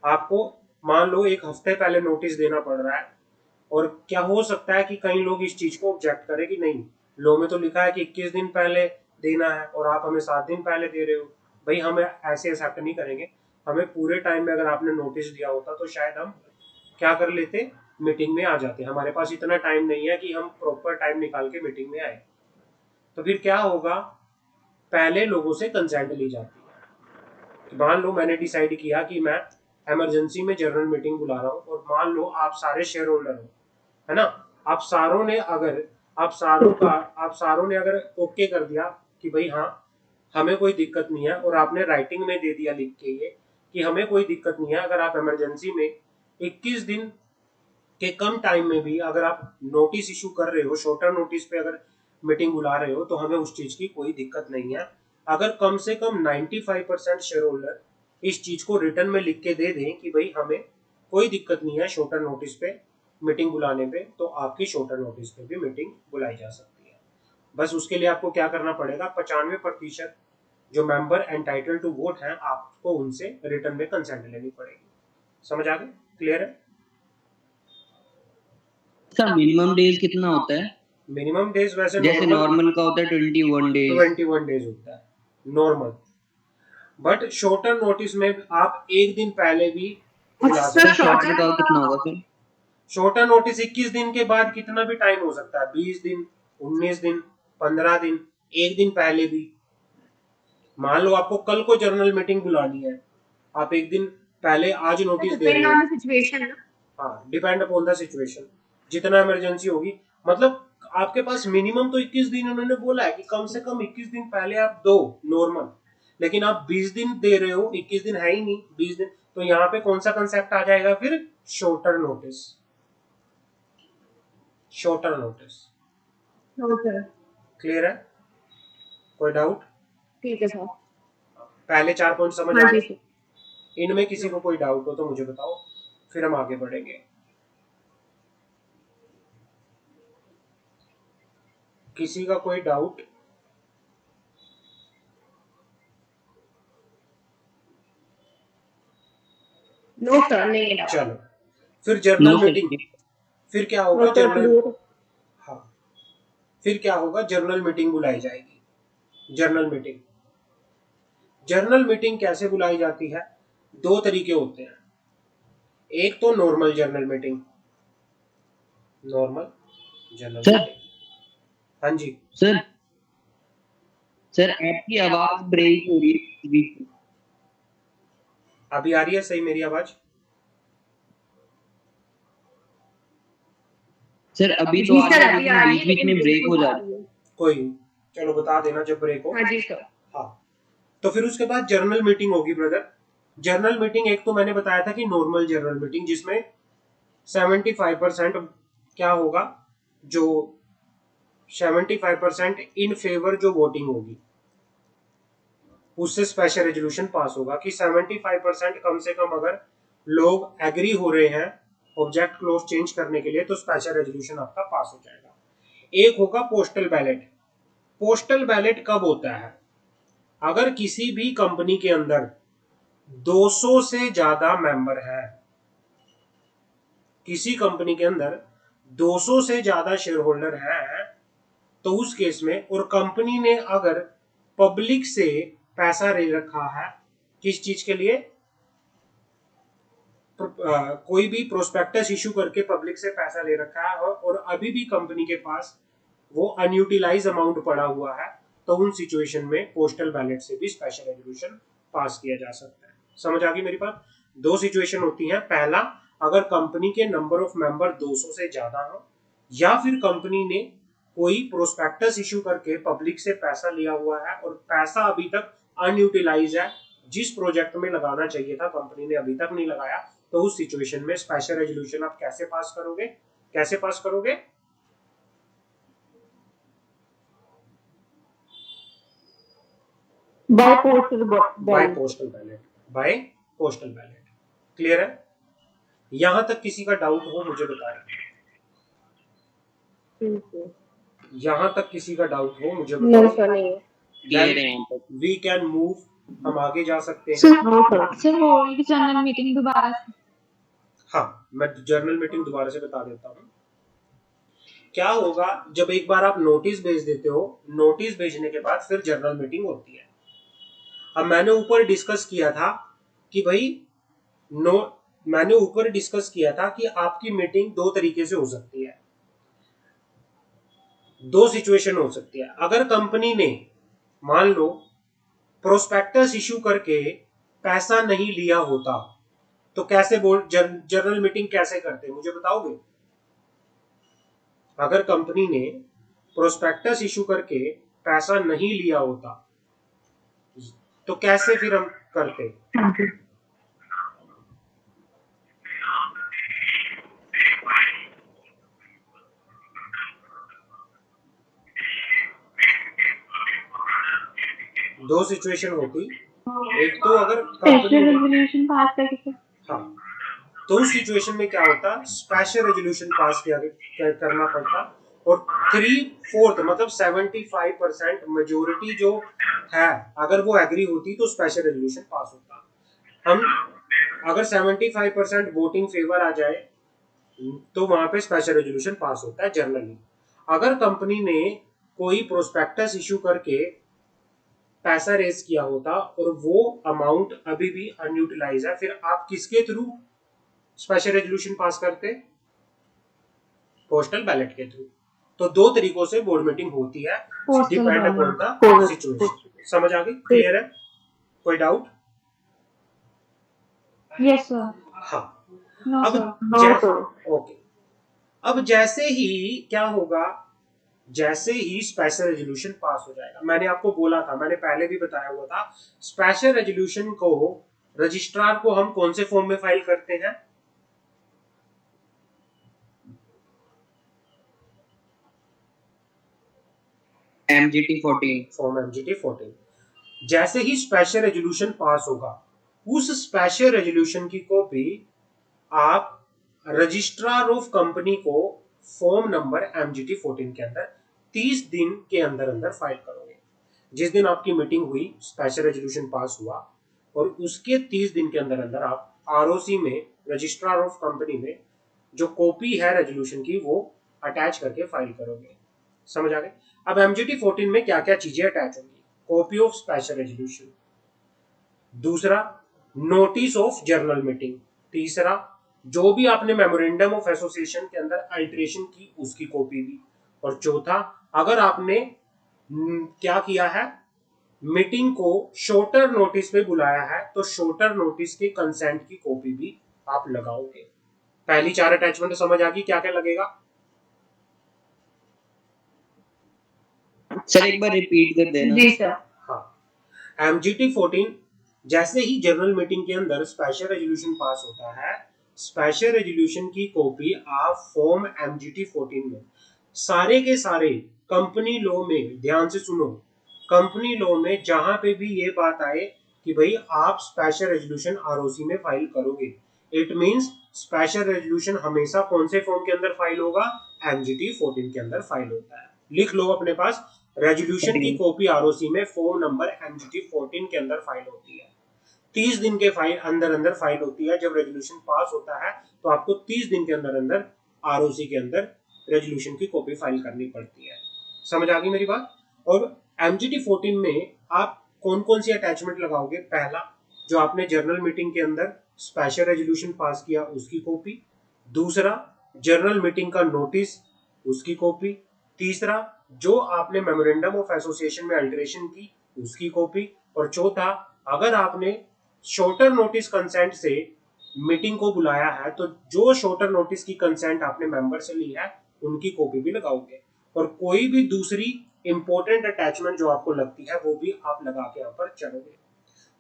आपको मान लो 1 हफ्ते पहले नोटिस देना पड़ रहा है, और क्या हो सकता है कि कई लोग इस चीज को ऑब्जेक्ट करें कि नहीं, लॉ में तो लिखा है कि 21 दिन पहले देना है और आप हमें 7 दिन पहले दे रहे हो। भाई हम ऐसे एक्सेप्ट नहीं करेंगे, हमें पूरे टाइम में अगर आपने नोटिस दिया होता तो शायद हम क्या कर लेते, मीटिंग में आ जाते। हमारे पास इतना टाइम नहीं है कि हम प्रॉपर टाइम निकाल के मीटिंग में आए। तो फिर क्या होगा, पहले लोगों से कंसेंट ली जाती है। मान लो मैंने डिसाइड किया कि मैं इमरजेंसी में जनरल मीटिंग बुला रहा हूँ, और मान लो आप सारे शेयर होल्डर हो, है ना, आप सारों ने अगर ओके कर दिया कि भाई हाँ हमें कोई दिक्कत नहीं है, और आपने राइटिंग में दे दिया लिख के ये कि हमें कोई दिक्कत नहीं है, अगर आप इमरजेंसी में 21 दिन के कम टाइम में भी अगर आप नोटिस इशू कर रहे हो, शॉर्टर नोटिस पे अगर मीटिंग बुला रहे हो, तो हमें उस चीज की कोई दिक्कत नहीं है। अगर कम से कम 95% शेयर होल्डर इस चीज को रिटर्न में लिख के दे दें कि भाई हमें कोई दिक्कत नहीं है शॉर्टर नोटिस पे मीटिंग बुलाने पे, तो आपकी शॉर्टर नोटिस पे भी मीटिंग बुलाई जा सकती है। बस उसके लिए आपको क्या करना पड़ेगा, 95% जो मेंबर एंटाइटल टू वोट हैं, आपको उनसे रिटर्न में कंसेंट लेनी पड़ेगी। समझ आ गए? क्लियर है? सर मिनिमम डेज कितना होता है? मिनिमम डेज वैसे जैसे नॉर्मल का होता है 21 डेज। 21 डेज होता है नॉर्मल, बट शॉर्टर नोटिस में आप 1 दिन पहले भी बुला सकते हैं। शॉर्टर का कितना होगा फिर? शॉर्टर नोटिस 21 दिन के बाद कितना भी टाइम हो सकता है, 20 दिन, 19 दिन, 15 दिन, 1 दिन पहले भी। मान लो आपको कल को जर्नल मीटिंग बुलानी है, आप 1 दिन पहले आज नोटिस दे रहे हो। हाँ, डिपेंड अपॉन द सिचुएशन, जितना इमरजेंसी होगी। मतलब आपके पास मिनिमम तो 21 दिन उन्होंने बोला है कि कम से कम 21 दिन पहले आप दो नॉर्मल, लेकिन आप 20 दिन दे रहे हो, 21 दिन है ही नहीं, 20 दिन, तो यहाँ पे कौन सा कंसेप्ट आ जाएगा फिर? Shorter notice. Shorter notice. No sir. Clear है? कोई डाउट? ठीक है सर। पहले 4 पॉइंट समझ हाँ आ जी गए? सर। इनमें किसी को कोई डाउट हो तो मुझे बताओ, फिर हम आगे बढ़ेंगे। किसी का कोई डाउट? नो सर, नहीं है। चलो, फिर नो जर्नल सर। मीटिंग। फिर क्या होगा? No sir, general, clear. हाँ, फिर क्या होगा? जर्नल मीटिंग बुलाई जाएगी। Journal meeting. जर्नल मीटिंग कैसे बुलाई जाती है? 2 तरीके होते हैं। एक तो normal journal meeting. Normal journal sir meeting. हाँ जी। सर सर आपकी आवाज ब्रेक हो रही है बीच में। अभी आ रही है सही मेरी आवाज? सर अभी तो जी आ रही सर, है अभी लेकिन आ रही बीच है, बीच लेकिन में ब्रेक ब्रेक हो हो जा जा रही है। रही है। कोई नहीं, चलो बता देना जब ब्रेक हो। हाँ जी सर। हाँ, तो फिर उसके बाद जर्नल मीटिंग होगी ब्रदर। जर्नल मीटिंग एक तो मैंने बताया था कि नॉर्मल जर्नल मीटिंग, जिसमें 75% क्या होगा, जो 75% इन फेवर जो वोटिंग होगी उससे स्पेशल रेजोल्यूशन पास होगा कि 75% कम से कम अगर लोग एग्री हो रहे हैं ऑब्जेक्ट क्लोज चेंज करने के लिए तो स्पेशल रेजोल्यूशन आपका पास हो जाएगा। एक होगा पोस्टल बैलेट। पोस्टल बैलेट कब होता है? अगर किसी भी कंपनी के अंदर 200 से ज्यादा मेंबर है, किसी कंपनी के अंदर 200 से ज्यादा शेयर होल्डर है, तो उस केस में, और कंपनी ने अगर पब्लिक से पैसा ले रखा है, किस चीज के लिए? कोई भी प्रोस्पेक्टस इशू करके पब्लिक से पैसा ले रखा है और अभी भी कंपनी के पास वो अनयूटिलाइज अमाउंट पड़ा हुआ है, तो उन सिचुएशन में पोस्टल बैलेट से भी स्पेशल रेजोल्यूशन पास किया जा सकता है। समझ आ गई मेरी बात? 2 सिचुएशन होती है। पहला, अगर कंपनी के नंबर ऑफ मेंबर 200 से ज्यादा हो, या फिर कंपनी ने कोई प्रोस्पेक्टस इशू करके पब्लिक से पैसा लिया हुआ है और पैसा अभी तक अनयूटिलाइज है, जिस प्रोजेक्ट में लगाना चाहिए था कंपनी ने अभी तक नहीं लगाया, तो उस सिचुएशन में स्पेशल रेजोल्यूशन आप कैसे पास करोगे? कैसे पास करोगे? By postal by ballot. Postal ballot. By postal ballot. Clear है? यहां तक किसी का डाउट हो मुझे बताएं। ठीक है। यहां तक किसी का डाउट हो मुझे नो बताओ। सर, नहीं है। क्लियर देन है यहाँ तक। वी कैन मूव, हम आगे जा सकते हैं। Sir, no sir. सर, वो एक जनरल मीटिंग दोबारा से। हाँ, मैं जर्नल मीटिंग दोबारा से बता देता हूँ। क्या होगा, जब एक बार आप नोटिस भेज देते हो, नोटिस भेजने के बाद फिर जर्नल मीटिंग होती है। अब मैंने ऊपर डिस्कस किया था कि भाई नो मैंने ऊपर डिस्कस किया था कि आपकी मीटिंग 2 तरीके से हो सकती है। 2 सिचुएशन हो सकती है। अगर कंपनी ने मान लो प्रोस्पेक्टस इशू करके पैसा नहीं लिया होता, तो कैसे जर्नल मीटिंग कैसे करते मुझे बताओगे? अगर कंपनी ने प्रोस्पेक्टस इशू करके पैसा नहीं लिया होता तो कैसे फिर हम करते? हाँ जी। दो सिचुएशन होती। एक तो अगर कंपनी स्पेशल ने, रेजोल्यूशन पास करके सर। हाँ, तो उस सिचुएशन में क्या होता, स्पेशल रेजोल्यूशन पास करना पड़ता, और 3/4 मतलब 75% मेजोरिटी जो है अगर वो एग्री होती तो स्पेशल रेजोल्यूशन पास होता। हम अगर 75% वोटिंग फेवर आ जाए तो वहां पे स्पेशल रेजोल्यूशन पास होता है जनरली। अगर कंपनी ने कोई प्रोस्पेक्टस इशू करके पैसा रेज किया होता और वो अमाउंट अभी भी अनयूटिलाइज है, फिर आप किसके थ्रू स्पेशल रेजोल्यूशन पास करते? पोस्टल बैलेट के थ्रू। तो 2 तरीकों से बोर्ड मीटिंग होती है, postal depend upon the ballot. Situation. समझ आ गई? क्लियर है? कोई डाउट? Yes sir. हाँ। नो अब सर। No sir. ओके, अब जैसे ही क्या होगा, जैसे ही स्पेशल रेजोल्यूशन पास हो जाएगा, मैंने आपको बोला था, मैंने पहले भी बताया हुआ था, स्पेशल रेजोल्यूशन को रजिस्ट्रार को हम कौन से फॉर्म में फाइल करते हैं? MGT 14। Form MGT 14। जैसे ही स्पेशल रेजोल्यूशन पास होगा, उस स्पेशल रेजोल्यूशन की कॉपी आप रजिस्ट्रार ऑफ कंपनी को फॉर्म नंबर MGT 14 के अंदर 30 दिन के अंदर अंदर फाइल करोगे। जिस दिन आपकी मीटिंग हुई, स्पेशल रेजोल्यूशन पास हुआ, और उसके 30 दिन के अंदर अंदर आप ROC में, रजिस्ट्रार ऑफ कंपनी में, जो कॉपी है रेजोल्यूशन की वो अटैच करके फाइल करोगे। समझ आ गए? अब MGT 14 में क्या क्या चीजें अटैच होंगी? कॉपी ऑफ स्पेशल रेजोल्यूशन, दूसरा नोटिस ऑफ जर्नल मीटिंग, तीसरा जो भी आपने मेमोरेंडम ऑफ एसोसिएशन के अंदर अल्टरेशन की उसकी कॉपी भी, और चौथा अगर आपने क्या किया है, मीटिंग को शॉर्टर नोटिस पे बुलाया है तो शॉर्टर नोटिस के कंसेंट की कॉपी भी आप लगाओगे। पहली 4 अटैचमेंट समझ आ गई, क्या क्या लगेगा? सर एक बार रिपीट कर देना। जी सर। हाँ, MGT 14 जैसे ही जनरल मीटिंग के अंदर स्पेशल रेजोल्यूशन पास होता है, स्पेशल रेजोल्यूशन की कॉपी आप फॉर्म MGT 14 में, सारे के सारे कंपनी लॉ में, ध्यान से सुनो, कंपनी लॉ में जहां पे भी ये बात आए कि भाई आप स्पेशल रेजोल्यूशन ROC में फाइल करोगे, इट मींस स्पेशल रेजोल्यूशन हमेशा कौन से फॉर्म के अंदर फाइल होगा? MGT 14 के अंदर फाइल होता है। लिख लो अपने पास, रेजोल्यूशन की कॉपी ROC में फॉर्म नंबर MGT 14 के अंदर फाइल होती है। 30 दिन के फाइल अंदर अंदर फाइल होती है। जब रेजोल्यूशन पास होता है तो आपको 30 दिन के अंदर अंदर ROC के अंदर रेजोल्यूशन की कॉपी फाइल करनी पड़ती है। समझ आ गई मेरी बात? और MGT 14 में आप कौन कौन सी अटैचमेंट लगाओगे? पहला, जो आपने जर्नल मीटिंग के अंदर स्पेशल रेजोल्यूशन पास किया उसकी कॉपी, दूसरा जर्नल मीटिंग का नोटिस उसकी कॉपी, तीसरा जो आपने मेमोरेंडम ऑफ एसोसिएशन में अल्टरेशन की उसकी कॉपी, और चौथा अगर आपने शॉर्टर नोटिस कंसेंट से मीटिंग को बुलाया है तो जो शॉर्टर नोटिस की कंसेंट आपने मेंबर से ली है उनकी कॉपी भी लगाओगे। और कोई भी दूसरी इंपॉर्टेंट अटैचमेंट जो आपको लगती है वो भी आप लगा के यहाँ पर चलोगे।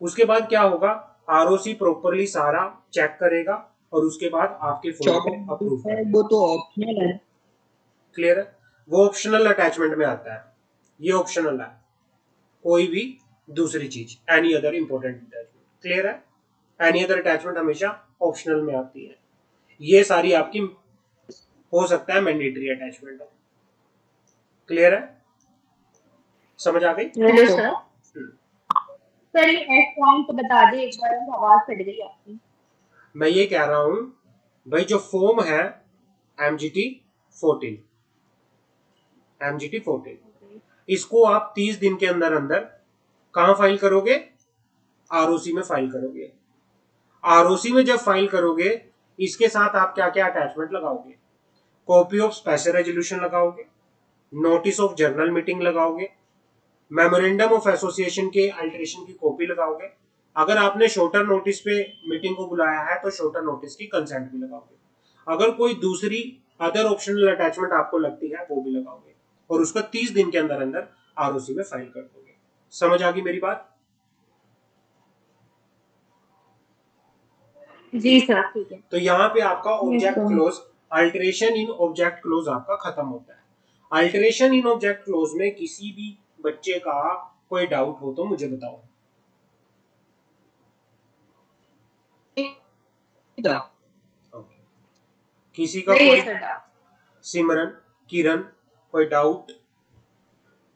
उसके बाद क्या होगा, ROC प्रॉपरली सारा चेक करेगा और उसके बाद आपके फॉर्म को अप्रूव है करेगा। वो तो ऑप्शनल है। क्लियर है? वो ऑप्शनल अटैचमेंट में आता है, ये ऑप्शनल है, कोई भी दूसरी चीज, any other important attachment. Clear है? एनी अदर अटैचमेंट हमेशा ऑप्शनल में आती है। ये सारी आपकी हो सकता है मैंडेटरी अटैचमेंट हो। क्लियर है? समझ आ गई? Hello sir. सर ये एफ पॉइंट बता दे एक बार, आवाज कट गई आपकी। मैं ये कह रहा हूं भाई, जो फॉर्म है MGT 14, MGT 14 इसको आप 30 दिन के अंदर अंदर कहां फाइल करोगे? ROC में फाइल करोगे। ROC में जब फाइल करोगे, इसके साथ आप क्या क्या अटैचमेंट लगाओगे? कॉपी ऑफ स्पेशल रेजोल्यूशन लगाओगे, नोटिस ऑफ जर्नल मीटिंग लगाओगे, मेमोरेंडम ऑफ एसोसिएशन के अल्टरेशन की कॉपी लगाओगे। अगर आपने शॉर्टर नोटिस पे मीटिंग को बुलाया है तो शॉर्टर नोटिस की कंसेंट भी लगाओगे। अगर कोई दूसरी अदर ऑप्शनल अटैचमेंट आपको लगती है वो भी लगाओगे, और उसको 30 दिन के अंदर अंदर ROC में फाइल कर दोगे। समझ आ गई मेरी बात? जी सर ठीक है। तो यहाँ पे आपका object sir. Close, alteration in object close आपका खत्म होता है। अल्टरेशन इन ऑब्जेक्ट क्लोज में किसी भी बच्चे का कोई डाउट हो तो मुझे बताओ। Okay. किसी का नहीं कोई? है सर। सिमरन, किरण, कोई doubt?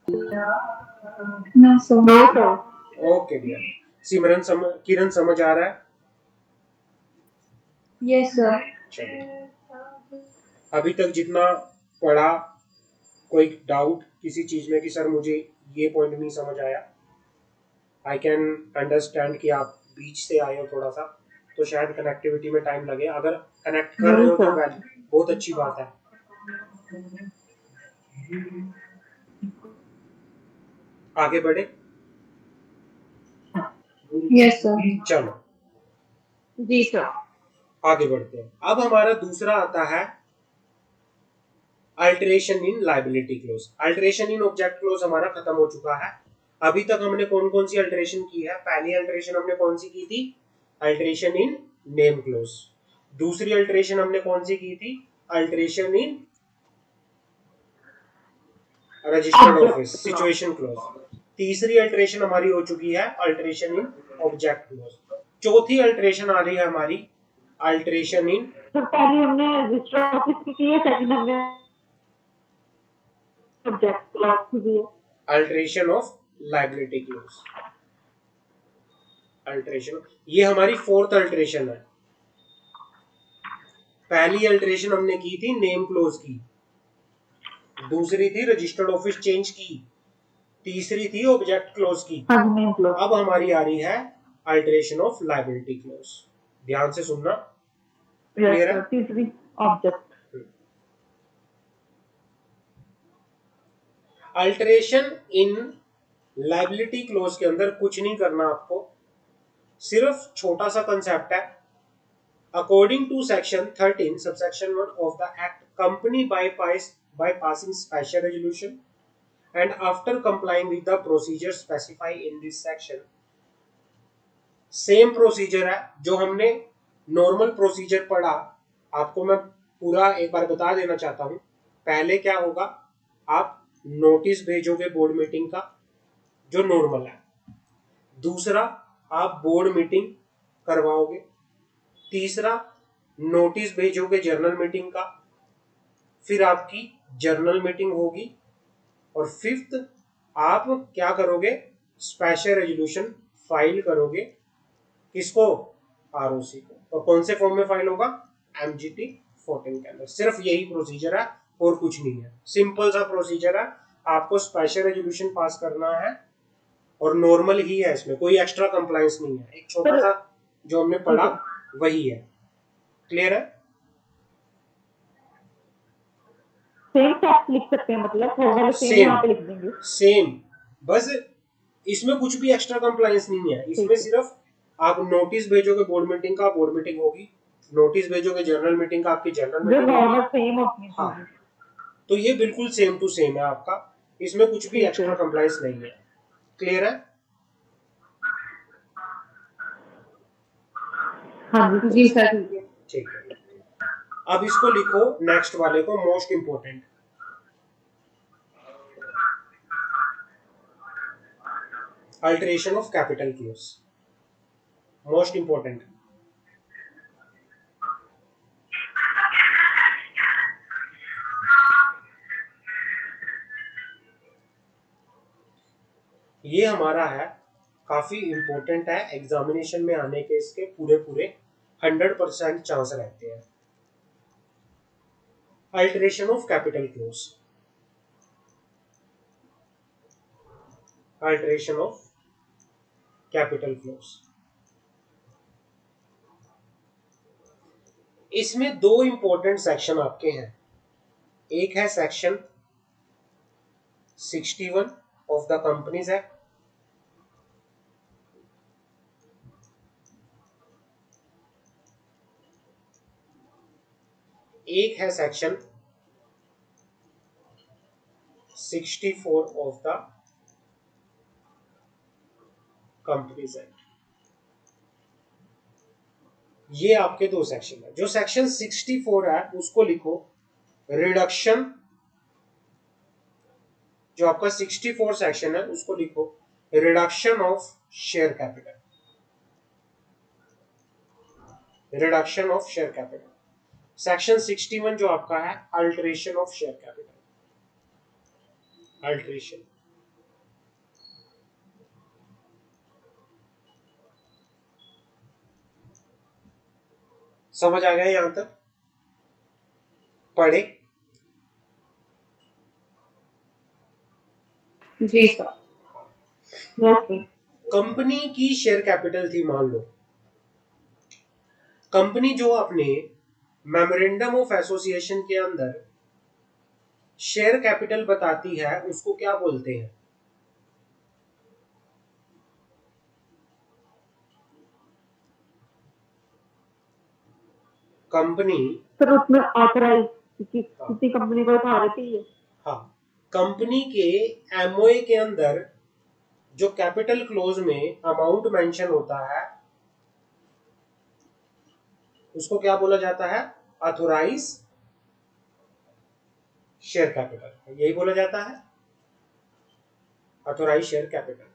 No sir. No sir. Okay dear. Simran Kiran समझ आ रहा है? Yes sir. चलिए, अभी तक जितना पढ़ा, कोई डाउट किसी चीज में कि सर मुझे ये पॉइंट नहीं समझ आया? आई कैन अंडरस्टैंड कि आप बीच से आए हो थोड़ा सा, तो शायद कनेक्टिविटी में टाइम लगे। अगर कनेक्ट कर रहे हो तो बहुत अच्छी बात है। आगे बढ़े? Yes sir. चलो जी सर। आगे बढ़ते हैं। अब हमारा दूसरा आता है alteration in liability close. Alteration in object close हमारा खत्म हो चुका है। अभी तक हमने कौन कौन सी अल्टरेशन की है? पहली अल्टरेशन हमने कौन सी की थी? Alteration in name close. दूसरी अल्टरेशन हमने कौन सी की थी? अल्टरेशन इन रजिस्टर्ड ऑफिस सिचुएशन क्लोज। तीसरी अल्टरेशन हमारी हो चुकी है अल्टरेशन इन ऑब्जेक्ट क्लोज। चौथी अल्टरेशन आ रही है हमारी अल्टरेशन इन, तो पहले हमने रजिस्टर ऑफिस की है, सेकंड हमने ऑब्जेक्ट क्लॉज की है, alteration of liability close. Alteration, ये हमारी फोर्थ अल्टरेशन है। पहली अल्टरेशन हमने की थी नेम क्लोज की, दूसरी थी रजिस्टर्ड ऑफिस चेंज की, तीसरी थी ऑब्जेक्ट क्लोज की। हाँ जी नेम क्लोज। अब हमारी आ रही है अल्टरेशन ऑफ लायबिलिटी क्लोज। ध्यान से सुनना, क्लियर है? तीसरी ऑब्जेक्ट। अल्टरेशन इन लायबिलिटी क्लोज के अंदर कुछ नहीं करना आपको, सिर्फ छोटा सा कंसेप्ट है। According to section 13 subsection 1 of the act, company by passing special resolution and after complying with the procedure specified in this section, same procedure है जो हमने नॉर्मल प्रोसीजर पढ़ा। आपको मैं पूरा एक बार बता देना चाहता हूं। पहले क्या होगा, आप नोटिस भेजोगे बोर्ड मीटिंग का, जो नॉर्मल है। दूसरा, आप बोर्ड मीटिंग करवाओगे। तीसरा, नोटिस भेजोगे जर्नल मीटिंग का, फिर आपकी जर्नल मीटिंग होगी। और फिफ्थ, आप क्या करोगे? स्पेशल रेजोल्यूशन फाइल करोगे। किसको? आरओसी को। और कौन से फॉर्म में फाइल होगा? एमजीटी 14 के अंदर। सिर्फ यही प्रोसीजर है और कुछ नहीं है। सिंपल सा प्रोसीजर है। आपको स्पेशल रेजोल्यूशन पास करना है और नॉर्मल ही है, इसमें कोई एक्स्ट्रा कंप्लायंस नहीं है। एक छोटा सा जो हमने पढ़ा वही है। क्लियर है? सेम टेक्स्ट लिख सकते हैं, मतलब होगा सेम यहाँ पे लिख देंगे। सेम, बस इसमें कुछ भी एक्स्ट्रा कंप्लायंस नहीं है। इसमें सिर्फ आप नोटिस भेजोगे बोर्ड मीटिंग का, बोर्ड मीटिंग होगी। नोटिस भेजोगे जर्नल मीटिंग का, आपकी जर्नल मीटिंग होगी। सेम होती है। हाँ, तो ये बिल्कुल सेम टू सेम है आपका, इसमें कुछ भी एक्स्ट्रा कंप्लायंस नहीं है। क्लियर है? हाँ जी सर। ठीक है। अब इसको लिखो, नेक्स्ट वाले को, most important. Alteration of capital close, most important. ये हमारा है, काफी इंपॉर्टेंट है। एग्जामिनेशन में आने के इसके पूरे पूरे 100% चांस रहते हैं। Alteration of capital close, alteration of capital close. इसमें दो इंपॉर्टेंट सेक्शन आपके हैं। एक है section 61 of the companies act, एक है section 64 of the companies act. ये आपके दो सेक्शन है। जो सेक्शन 64 है उसको लिखो रिडक्शन, जो आपका 64 सेक्शन है उसको लिखो reduction of share capital, reduction of share capital. Section 61 जो आपका है alteration of share capital, alteration. समझ आ गया यहां तक? पढ़े? जी सर। कंपनी की शेयर कैपिटल थी, मान लो कंपनी जो अपने मेमोरेंडम ऑफ एसोसिएशन के अंदर शेयर कैपिटल बताती है उसको क्या बोलते हैं? कंपनी सर उसमें ऑथराइज किसी कंपनी को अथॉरिटी है। हाँ, कंपनी के एमओए के अंदर जो कैपिटल क्लोज में अमाउंट मेंशन होता है उसको क्या बोला जाता है? ऑथोराइज शेयर कैपिटल, यही बोला जाता है ऑथोराइज शेयर कैपिटल।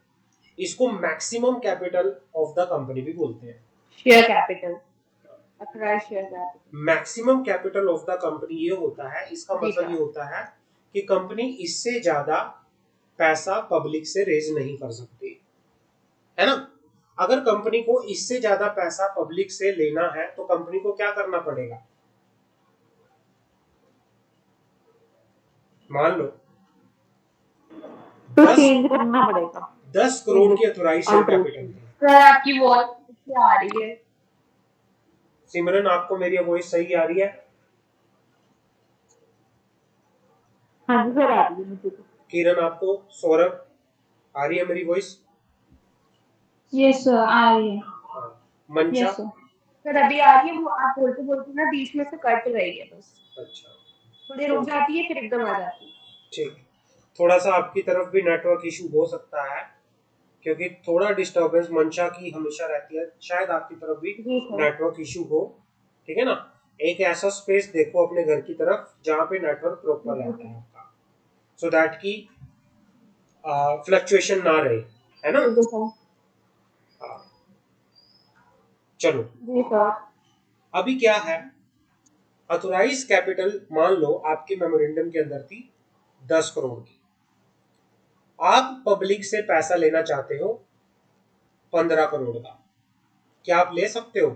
इसको maximum capital of the company भी बोलते हैं। Share capital, authorised share capital. Maximum capital of the company ये होता है, इसका जी मतलब सर। ये होता है कि कंपनी इससे ज्यादा पैसा पब्लिक से रेज नहीं कर सकती, है ना। अगर कंपनी को इससे ज्यादा पैसा पब्लिक से लेना है तो कंपनी को क्या करना पड़ेगा? मान लो तो 10 चेंज करना पड़ेगा। 10 करोड़ की अथोराइज शेयर कैपिटल थी। सर आपकी वॉइस क्या आ रही है? सिमरन, आपको मेरी वॉइस सही आ रही है? हाँ जी सर आ रही है मुझे तो। किरण आपको? सौरभ, आ रही है मेरी वॉइस? यस सर आ रही है। हाँ। मंशा? Yes sir. सर अभी आ रही है, वो आप बोलते बोलते ना बीच में से कट रही है, बस अच्छा, थोड़ी रुक जाती है फिर एकदम आ जाती है। ठीक। थोड़ा सा आपकी तरफ भी नेटवर्क इशू हो सकता है क्योंकि थोड़ा डिस्टरबेंस मंशा की हमेशा रहती है, शायद आपकी तरफ भी जी सर। नेटवर्क इशू हो, ठीक है ना। एक ऐसा स्पेस देखो अपने घर की तरफ जहां पे नेटवर्क प्रॉपर रहता है आपका, सो दैट की फ्लक्चुएशन ना रहे, है ना। ठीक है सर। हाँ, चलो जी सर। अभी क्या है, ऑथोराइज कैपिटल मान लो आपके मेमोरेंडम के अंदर थी 10 करोड़ की, आप पब्लिक से पैसा लेना चाहते हो 15 करोड़ का, क्या आप ले सकते हो?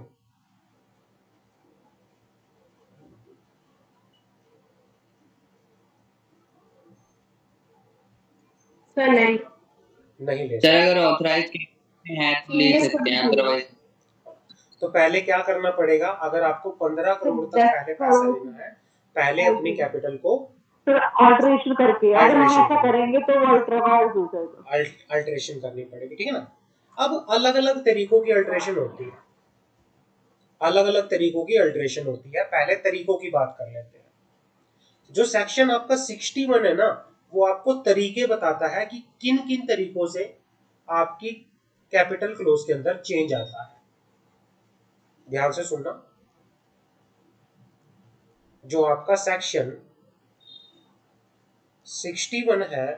सर नहीं। नहीं ले सर सकते। अगर ऑथराइज है तो ले सकते हैं, अदरवाइज तो पहले क्या करना पड़ेगा? अगर आपको 15 करोड़ तक पहले पैसा लेना है, पहले अपनी कैपिटल को अल्ट्रेशन करके, अगर हम अल्ट्रेशन ऐसा करेंगे तो वो अल्ट्रावाइज हो जाएगा। अल्ट्रेशन करनी पड़ेगी, ठीक है ना। अब अलग अलग तरीकों की अल्ट्रेशन होती है, अलग अलग तरीकों की अल्ट्रेशन होती है। पहले तरीकों की बात कर लेते हैं। जो सेक्शन आपका 61 है ना, वो आपको तरीके बताता है कि किन किन तरीकों से आपकी कैपिटल क्लोज के अंदर चेंज आता है। ध्यान से सुनना, जो आपका सेक्शन 61 है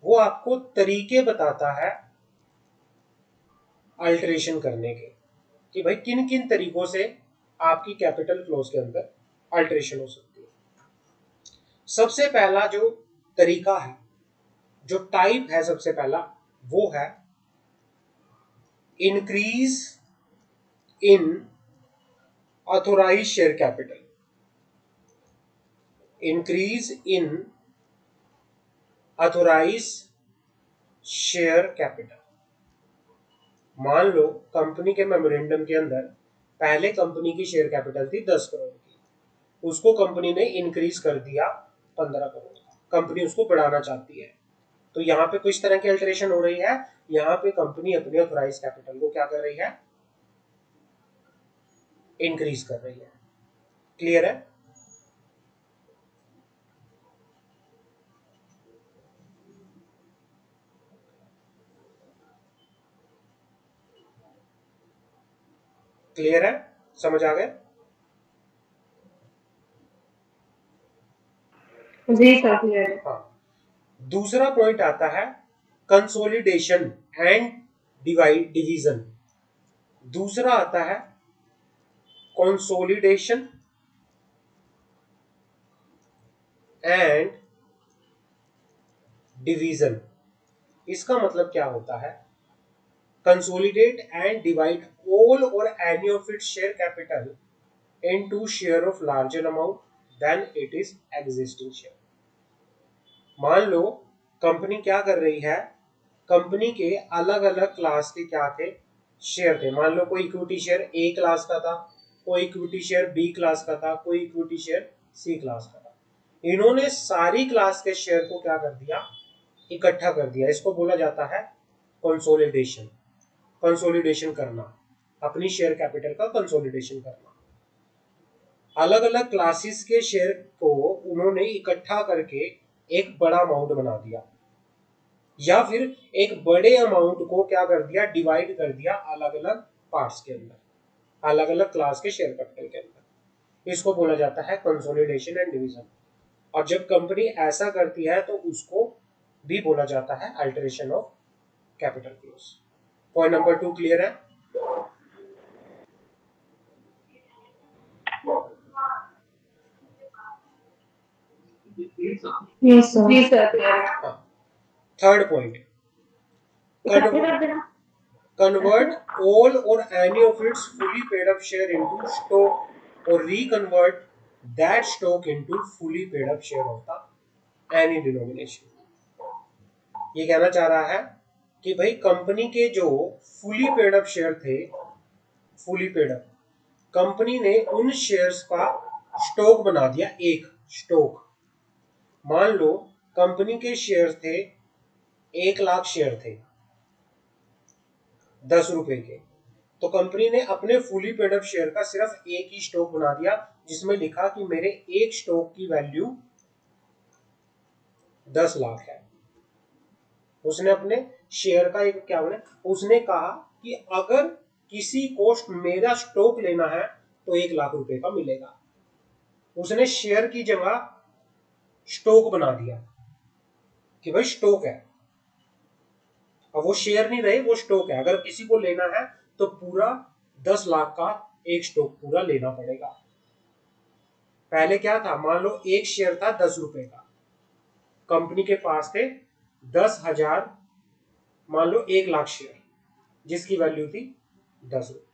वो आपको तरीके बताता है अल्टरेशन करने के, कि भाई किन किन तरीकों से आपकी कैपिटल क्लोज के अंदर अल्टरेशन हो सकती है। सबसे पहला जो तरीका है, जो टाइप है, सबसे पहला वो है increase in authorise share capital. Increase in authorise share capital. मान लो कंपनी के मेमोरेंडम के अंदर पहले कंपनी की शेयर कैपिटल थी 10 करोड़ की, उसको कंपनी ने इंक्रीज कर दिया 15 करोड़, कंपनी उसको बढ़ाना चाहती है। तो यहाँ पे कुछ तरह की अल्टरेशन हो रही है, यहाँ पे कंपनी अपनी ऑथराइज कैपिटल को क्या कर रही है? इंक्रीज कर रही है। क्लियर है? क्लियर है? समझ आ गए? जी सर क्लियर है। हाँ। दूसरा पॉइंट आता है कंसोलिडेशन एंड डिवीजन। दूसरा आता है कंसोलिडेशन एंड डिवीजन। इसका मतलब क्या होता है? Consolidate and divide all or any of its share capital into share of larger amount than it is existing share। मान लो कंपनी क्या कर रही है, कंपनी के अलग अलग क्लास के क्या थे? शेयर थे। मान लो कोई इक्विटी शेयर ए क्लास का था, कोई इक्विटी शेयर बी क्लास का था, कोई इक्विटी शेयर सी क्लास का था। इन्होंने सारी क्लास के शेयर को क्या कर दिया? इकट्ठा कर दिया। इसको बोला जाता है कंसोलिडेशन। कंसोलिडेशन करना, अपनी शेयर कैपिटल का कंसोलिडेशन करना। अलग अलग क्लासेस के शेयर को उन्होंने इकट्ठा करके एक बड़ा अमाउंट बना दिया, या फिर एक बड़े अमाउंट को क्या कर दिया, डिवाइड कर दिया अलग अलग पार्ट्स के अंदर, अलग अलग क्लास के शेयर कैपिटल के अंदर। इसको बोला जाता है कंसोलिडेशन एंड डिवीजन। और जब कंपनी ऐसा करती है तो उसको भी बोला जाता है alteration of capital close. Point number 2 clear है? जी सर थर्ड पॉइंट, इकट्ठे कर देना। convert all or any of its fully paid up share into stock or reconvert that stock into fully paid up share of the any denomination। ये कहना चाह रहा है कि भाई कंपनी के जो फुली पेड अप शेयर थे, फुली पेड अप, कंपनी ने उन शेयर्स का स्टॉक बना दिया, एक स्टॉक। मान लो कंपनी के शेयर थे 1,00,000 शेयर थे 10 रुपए के, तो कंपनी ने अपने फुली पेड अप शेयर का सिर्फ एक ही स्टॉक बना दिया जिसमें लिखा कि मेरे एक स्टॉक की वैल्यू 10 लाख है। उसने अपने शेयर का एक क्या बने, उसने कहा कि अगर किसी को मेरा स्टॉक लेना है तो 1,00,000 रुपए का मिलेगा। उसने शेयर की जगह स्टॉक बना दिया कि भाई स्टॉक है, अब वो शेयर नहीं रहे, वो स्टॉक है। अगर किसी को लेना है तो पूरा 10 लाख का एक स्टॉक पूरा लेना पड़ेगा। पहले क्या था, मान लो एक शेयर था 10 रुपए का, कंपनी के पास थे 10,000, मान लो 1,00,000 शेयर जिसकी वैल्यू थी 10 रुपए।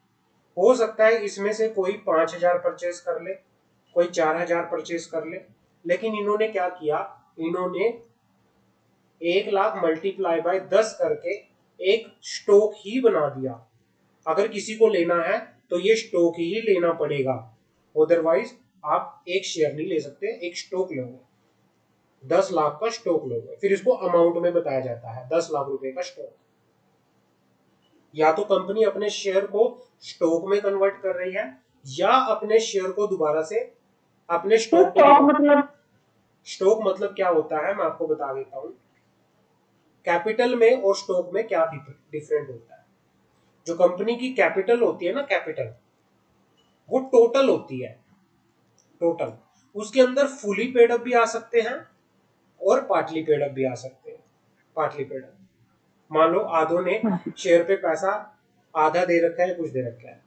हो सकता है इसमें से कोई 5,000 परचेज कर ले, कोई 4,000 परचेज कर ले, लेकिन इन्होंने क्या किया, इन्होंने 1,00,000 मल्टीप्लाई बाय 10 करके एक स्टॉक ही बना दिया। अगर किसी को लेना है तो ये स्टॉक ही लेना पड़ेगा, अदरवाइज आप एक शेयर नहीं ले सकते, एक स्टॉक लोगे, 10 लाख का स्टॉक लोगे। फिर इसको अमाउंट में बताया जाता है 10 लाख रुपए का स्टॉक। या तो कंपनी अपने शेयर को स्टॉक में कन्वर्ट कर रही है, या अपने शेयर को दोबारा से अपने स्टॉक स्टॉक मतलब क्या होता है मैं आपको बता देता हूं। कैपिटल में और स्टॉक में क्या डिफरेंट होता है। जो कंपनी की कैपिटल होती है ना, कैपिटल वो टोटल होती है, टोटल। उसके अंदर फुली पेड अप भी आ सकते हैं और पार्टली पेड अप भी आ सकते हैं। पार्टली पेड अप, मान लो आधों ने शेयर पे पैसा आधा दे रखा है, कुछ दे रखा है,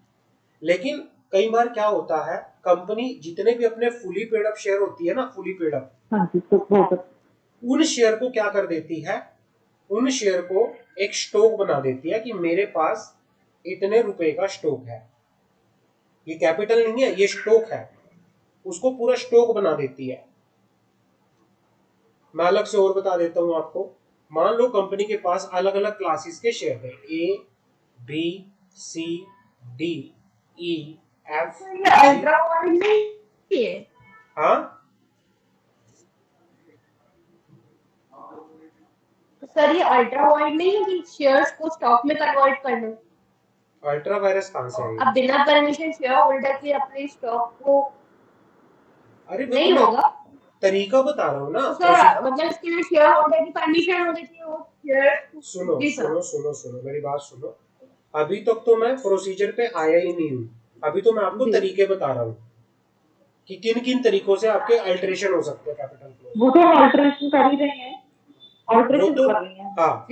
लेकिन कई बार क्या होता है, कंपनी जितने भी अपने फुली पेड अप शेयर होती है ना, फुली पेड अप, उन शेयर को क्या कर देती है, उन शेयर को एक स्टॉक बना देती है कि मेरे पास इतने रुपए का स्टॉक है। ये कैपिटल नहीं है, ये स्टॉक है, उसको पूरा स्टॉक बना देती है। मैं अलग से और बता देता हूं आपको। मान लो कंपनी के पास अलग अलग क्लासेस के शेयर है, A B C D E F. हाँ सर ये अल्ट्रा वाइड नहीं है कि शेयर्स को स्टॉक में कन्वर्ट करना। अल्ट्रा वायरस कहां से है? अब बिना परमिशन शेयर होल्डर के अपने स्टॉक को अरे नहीं होगा, तरीका बता रहा हूँ ना। तो सर मतलब इसके लिए शेयर होल्डर की परमिशन होनी चाहिए, वो शेयर। सुनो सुनो सुनो सुनो मेरी बात सुनो। अभी तक तो मैं प्रोसीजर पे आया ही नहीं हूँ, अभी तो मैं आपको तरीके बता रहा हूँ कि किन किन तरीकों से आपके अल्टरेशन हो सकते हैं कैपिटल क्लोज। वो तो अल्टरेशन कर ही रहे हैं, अल्टरेशन तो कर रहे हैं। हाँ,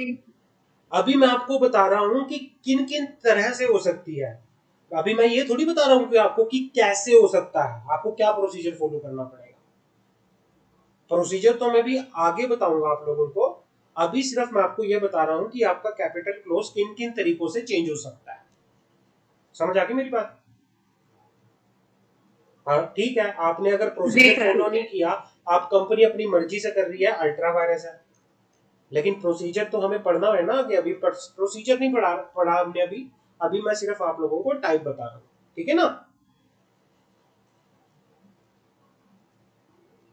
अभी मैं आपको बता रहा हूँ कि किन किन तरह से हो सकती है। अभी मैं ये थोड़ी बता रहा हूँ कि आपको कि कैसे हो सकता है, आपको क्या प्रोसीजर फॉलो करना पड़ेगा। प्रोसीजर तो मैं भी आगे बताऊंगा आप लोगों को, अभी सिर्फ मैं आपको ये बता रहा हूँ कि आपका कैपिटल क्लोज किन किन तरीकों से चेंज हो सकता है। समझ आ गई मेरी बात? हाँ ठीक है, आपने अगर प्रोसीजर फॉलो नहीं किया, आप कंपनी अपनी मर्जी से कर रही है, अल्ट्रा वायरस है, लेकिन प्रोसीजर तो हमें पढ़ना है ना कि अभी प्रोसीजर नहीं पढ़ा हमने अभी मैं सिर्फ आप लोगों को टाइप बता रहा हूँ, ठीक है ना।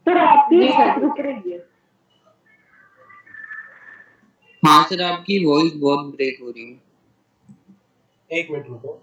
सर आपकी बात रुक रही है। हाँ सर आपकी वॉइस बहुत ब्रेक हो रही है। एक मिनट रुको।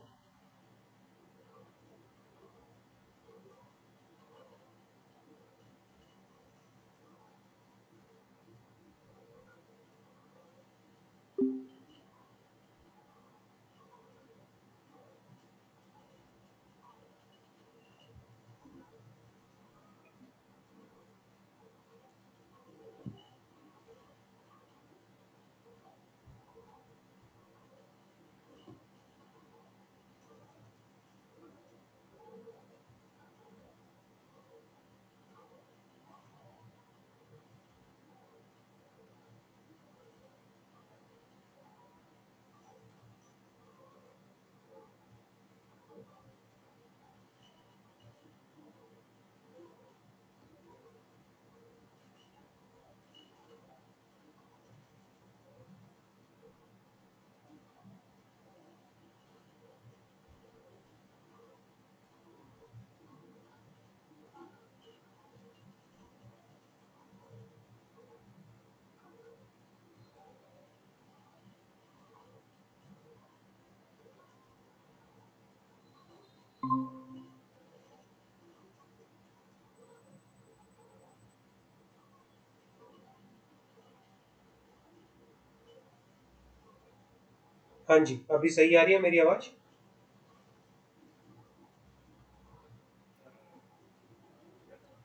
हाँ जी, अभी सही आ रही है मेरी आवाज?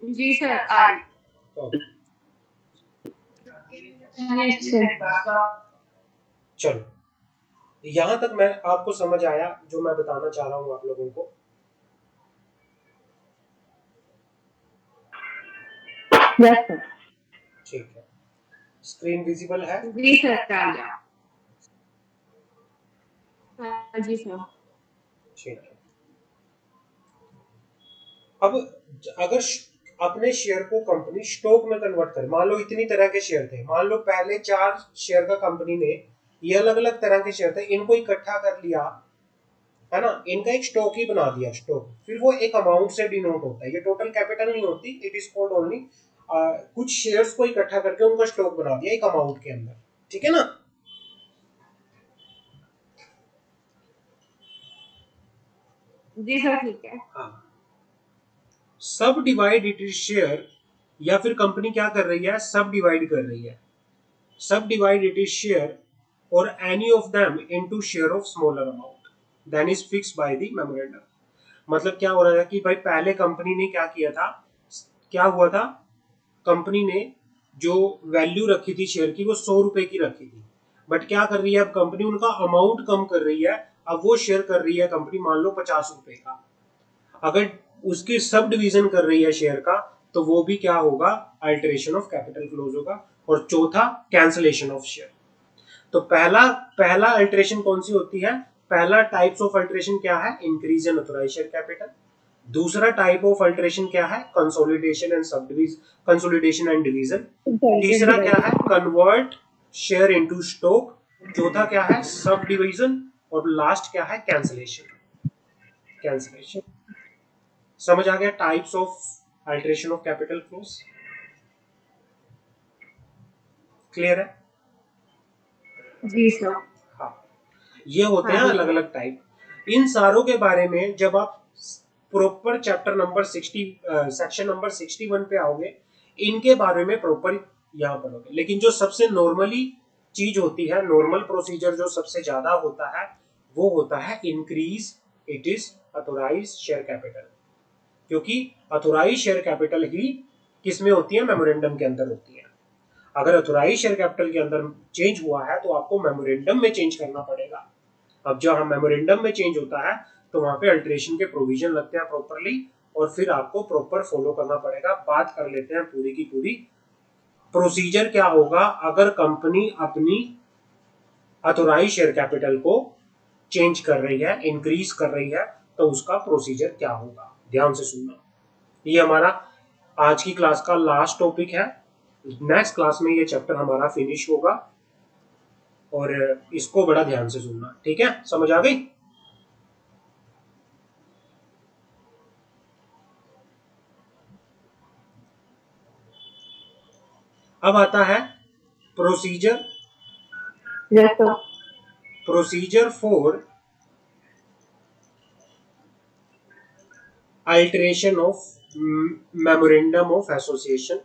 जी सर आ रही। Okay, yes sir. चलो, यहाँ तक मैं आपको समझ आया जो मैं बताना चाह रहा हूँ आप लोगों को? Yes sir. ठीक है, स्क्रीन विजिबल है? जी सर आ गया। हाँ जी सर। ठीक है। अब अगर अपने शेयर को कंपनी स्टॉक में कन्वर्ट करे, मान लो इतनी तरह के शेयर थे, मान लो पहले 4 शेयर का कंपनी ने, ये अलग अलग तरह के शेयर थे, इनको इकट्ठा कर लिया, है ना, इनका एक स्टॉक ही बना दिया स्टॉक, फिर वो एक अमाउंट से डिनोट होता है, ये टोटल कैपिटल नहीं होती, इट इज कॉल्ड ओनली कुछ शेयर्स को इकट्ठा करके उनका स्टॉक बना दिया एक अमाउंट के अंदर, ठीक है ना? जी सर ठीक है। हाँ, सब डिवाइड इट इज शेयर, या फिर कंपनी क्या कर रही है, सब डिवाइड कर रही है, subdivide it is share और any of them into share of smaller amount than is fixed by the memorandum. मतलब क्या हो रहा है कि भाई पहले कंपनी ने क्या किया था, क्या हुआ था, कंपनी ने जो वैल्यू रखी थी शेयर की वो 100 रुपए की रखी थी, बट क्या कर रही है अब कंपनी, उनका अमाउंट कम कर रही है, अब वो शेयर कर रही है कंपनी मान लो 50 रुपए का, अगर उसकी सब डिवीजन कर रही है शेयर का, तो वो भी क्या होगा, अल्टरेशन ऑफ कैपिटल क्लोज होगा। और चौथा, कैंसलेशन ऑफ शेयर। तो पहला पहला अल्टरेशन कौन सी होती है, पहला टाइप्स ऑफ अल्टरेशन क्या है, increase in authorised share capital. दूसरा टाइप ऑफ अल्टरेशन क्या है, consolidation and subdivision, consolidation and division. तीसरा क्या है, कन्वर्ट शेयर इनटू स्टॉक। चौथा क्या है, सब डिवीजन। और लास्ट क्या है, कैंसलेशन, कैंसलेशन। समझ आ गया types of alteration of capital close? Clear है? जी सर। हाँ, ये होते हाँ हैं जी अलग सर। अलग टाइप। इन सारों के बारे में जब आप proper chapter number 60 section number 61 पे आओगे, इनके बारे में प्रॉपर यहाँ पढ़ोगे। लेकिन जो सबसे नॉर्मली चीज होती है, नॉर्मल प्रोसीजर जो सबसे ज्यादा होता है, वो होता है increase it is authorise share capital. क्योंकि अथोराइज शेयर कैपिटल ही किसमें होती है, मेमोरेंडम के अंदर होती है। अगर अथोराइज शेयर कैपिटल के अंदर चेंज हुआ है तो आपको मेमोरेंडम में चेंज करना पड़ेगा। अब जब हम मेमोरेंडम में चेंज होता है तो वहां पे अल्टरेशन के प्रोविजन लगते हैं प्रॉपरली, और फिर आपको प्रॉपर फॉलो करना पड़ेगा। बात कर लेते हैं पूरी की पूरी प्रोसीजर क्या होगा अगर कंपनी अपनी अथोराइज शेयर कैपिटल को चेंज कर रही है, इंक्रीज कर रही है, तो उसका प्रोसीजर क्या होगा, ध्यान से सुनना। ये हमारा आज की क्लास का लास्ट टॉपिक है। नेक्स्ट क्लास में ये चैप्टर हमारा फिनिश होगा, और इसको बड़ा ध्यान से सुनना, ठीक है? समझ आ गई? अब आता है procedure, yes sir. Procedure for alteration of memorandum of association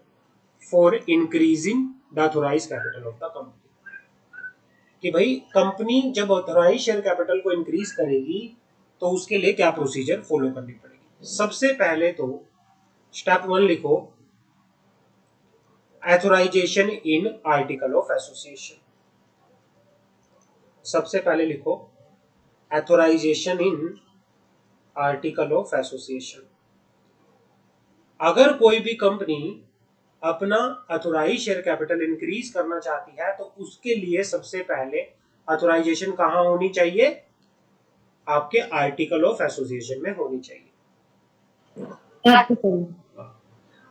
for increasing the authorise capital of the company. कि भाई कंपनी जब ऑथोराइज शेयर कैपिटल को इंक्रीज करेगी तो उसके लिए क्या प्रोसीजर फॉलो करनी पड़ेगी। सबसे पहले तो स्टेप 1 लिखो, authorisation in article of association. सबसे पहले लिखो authorisation in article of association. अगर कोई भी कंपनी अपना अथोराइज शेयर कैपिटल इंक्रीज करना चाहती है तो उसके लिए सबसे पहले अथोराइजेशन कहां होनी चाहिए, आपके आर्टिकल ऑफ एसोसिएशन में होनी चाहिए।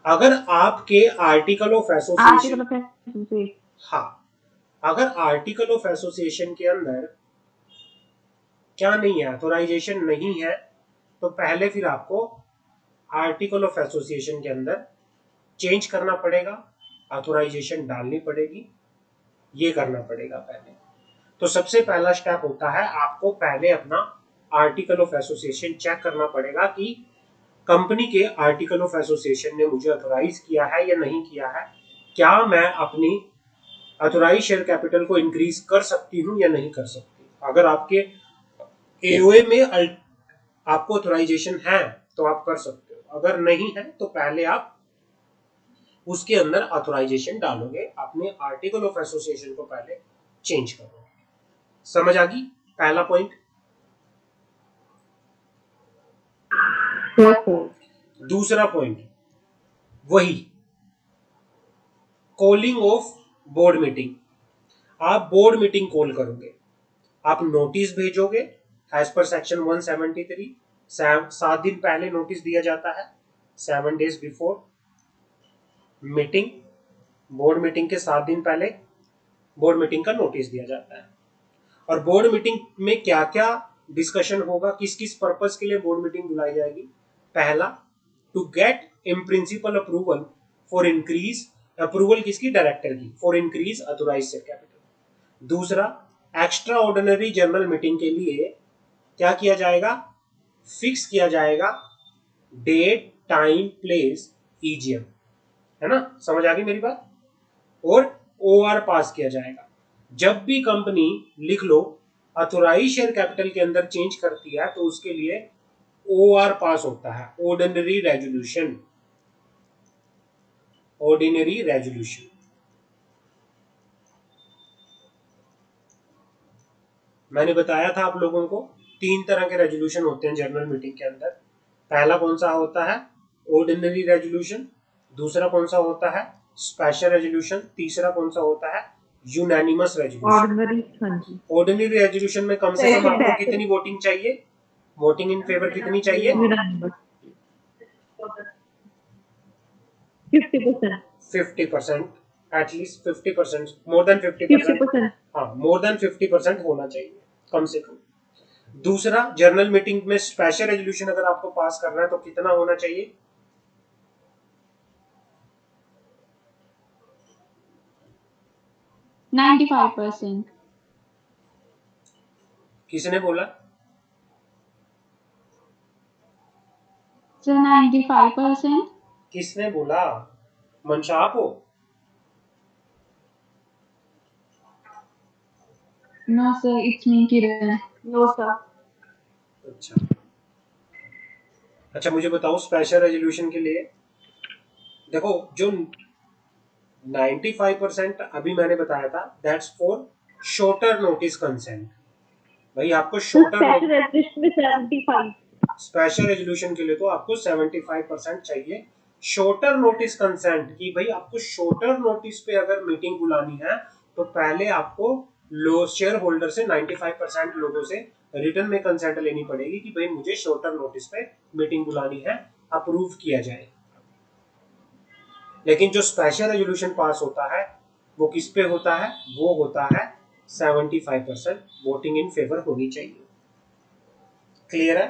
अगर आपके आर्टिकल ऑफ एसोसिएशन, हाँ, अगर आर्टिकल ऑफ एसोसिएशन के अंदर क्या नहीं है, अथोराइजेशन नहीं है, तो पहले फिर आपको आर्टिकल ऑफ एसोसिएशन के अंदर चेंज करना पड़ेगा, अथोराइजेशन डालनी पड़ेगी, ये करना पड़ेगा पहले। तो सबसे पहला स्टेप होता है आपको पहले अपना आर्टिकल ऑफ एसोसिएशन चेक करना पड़ेगा कि कंपनी के आर्टिकल ऑफ एसोसिएशन ने मुझे अथोराइज किया है या नहीं किया है, क्या मैं अपनी अथोराइज शेयर कैपिटल को इंक्रीज कर सकती हूँ या नहीं कर सकती। अगर आपके एओए में आपको ऑथराइजेशन है तो आप कर सकते हो, अगर नहीं है तो पहले आप उसके अंदर ऑथराइजेशन डालोगे, अपने आर्टिकल ऑफ एसोसिएशन को पहले चेंज करोगे। समझ आ गई पहला पॉइंट। दूसरा पॉइंट वही कॉलिंग ऑफ बोर्ड मीटिंग। आप बोर्ड मीटिंग कॉल करोगे, आप नोटिस भेजोगे एज पर सेक्शन 173, 7 दिन पहले नोटिस दिया जाता है, 7 days before meeting. Board meeting के 7 दिन पहले बोर्ड मीटिंग का नोटिस दिया जाता है। और बोर्ड मीटिंग में क्या क्या डिस्कशन होगा, किस किस पर्पस के लिए बोर्ड मीटिंग बुलाई जाएगी। पहला, to get in principle approval for increase, approval किसकी, डायरेक्टर की, for increase authorise share capital. दूसरा, एक्स्ट्रा ऑर्डिनरी जनरल मीटिंग के लिए क्या किया जाएगा, फिक्स किया जाएगा डेट टाइम प्लेस ईजीएम, है ना, समझ आ गई मेरी बात। और ओआर पास किया जाएगा। जब भी कंपनी, लिख लो, अथोराइज शेयर कैपिटल के अंदर चेंज करती है तो उसके लिए ओआर पास होता है, ऑर्डिनरी रेजोल्यूशन। ऑर्डिनरी रेजोल्यूशन मैंने बताया था आप लोगों को 3 तरह के रेजोल्यूशन होते हैं जनरल मीटिंग के अंदर। पहला कौन सा होता है, ऑर्डिनरी रेजोल्यूशन। दूसरा कौन सा होता है, स्पेशल रेजोल्यूशन। तीसरा कौन सा होता है, यूनानिमस रेजोल्यूशन। ऑर्डिनरी रेजोल्यूशन में कम से कम आपको कितनी वोटिंग चाहिए, वोटिंग इन फेवर कितनी चाहिए, 50%, एटलीस्ट 50%, मोर देन 50%, हाँ मोर देन 50% होना चाहिए कम से कम। दूसरा, जनरल मीटिंग में स्पेशल रेजोल्यूशन अगर आपको पास करना है तो कितना होना चाहिए, 95%। किसने बोला, सर 95%। किसने बोला, मंशा आप हो? No sir, it's me Kiran. No sir. अच्छा मुझे बताओ, स्पेशल रेजोल्यूशन के लिए देखो, जो 95% अभी मैंने बताया था, that's for shorter notice consent. भाई आपको शॉर्टर, स्पेशल रेजोल्यूशन के लिए तो आपको 75% चाहिए शॉर्टर नोटिस कंसेंट की। भाई आपको शॉर्टर नोटिस पे अगर मीटिंग बुलानी है तो पहले आपको लो शेयर होल्डर से 95% लोगों से रिटर्न में कंसेंट लेनी पड़ेगी कि भाई मुझे शॉर्टर नोटिस पे मीटिंग बुलानी है, अप्रूव किया जाए। लेकिन जो स्पेशल रेजोल्यूशन पास होता है वो किस पे होता है, वो होता है 75% वोटिंग इन फेवर होनी चाहिए। क्लियर है,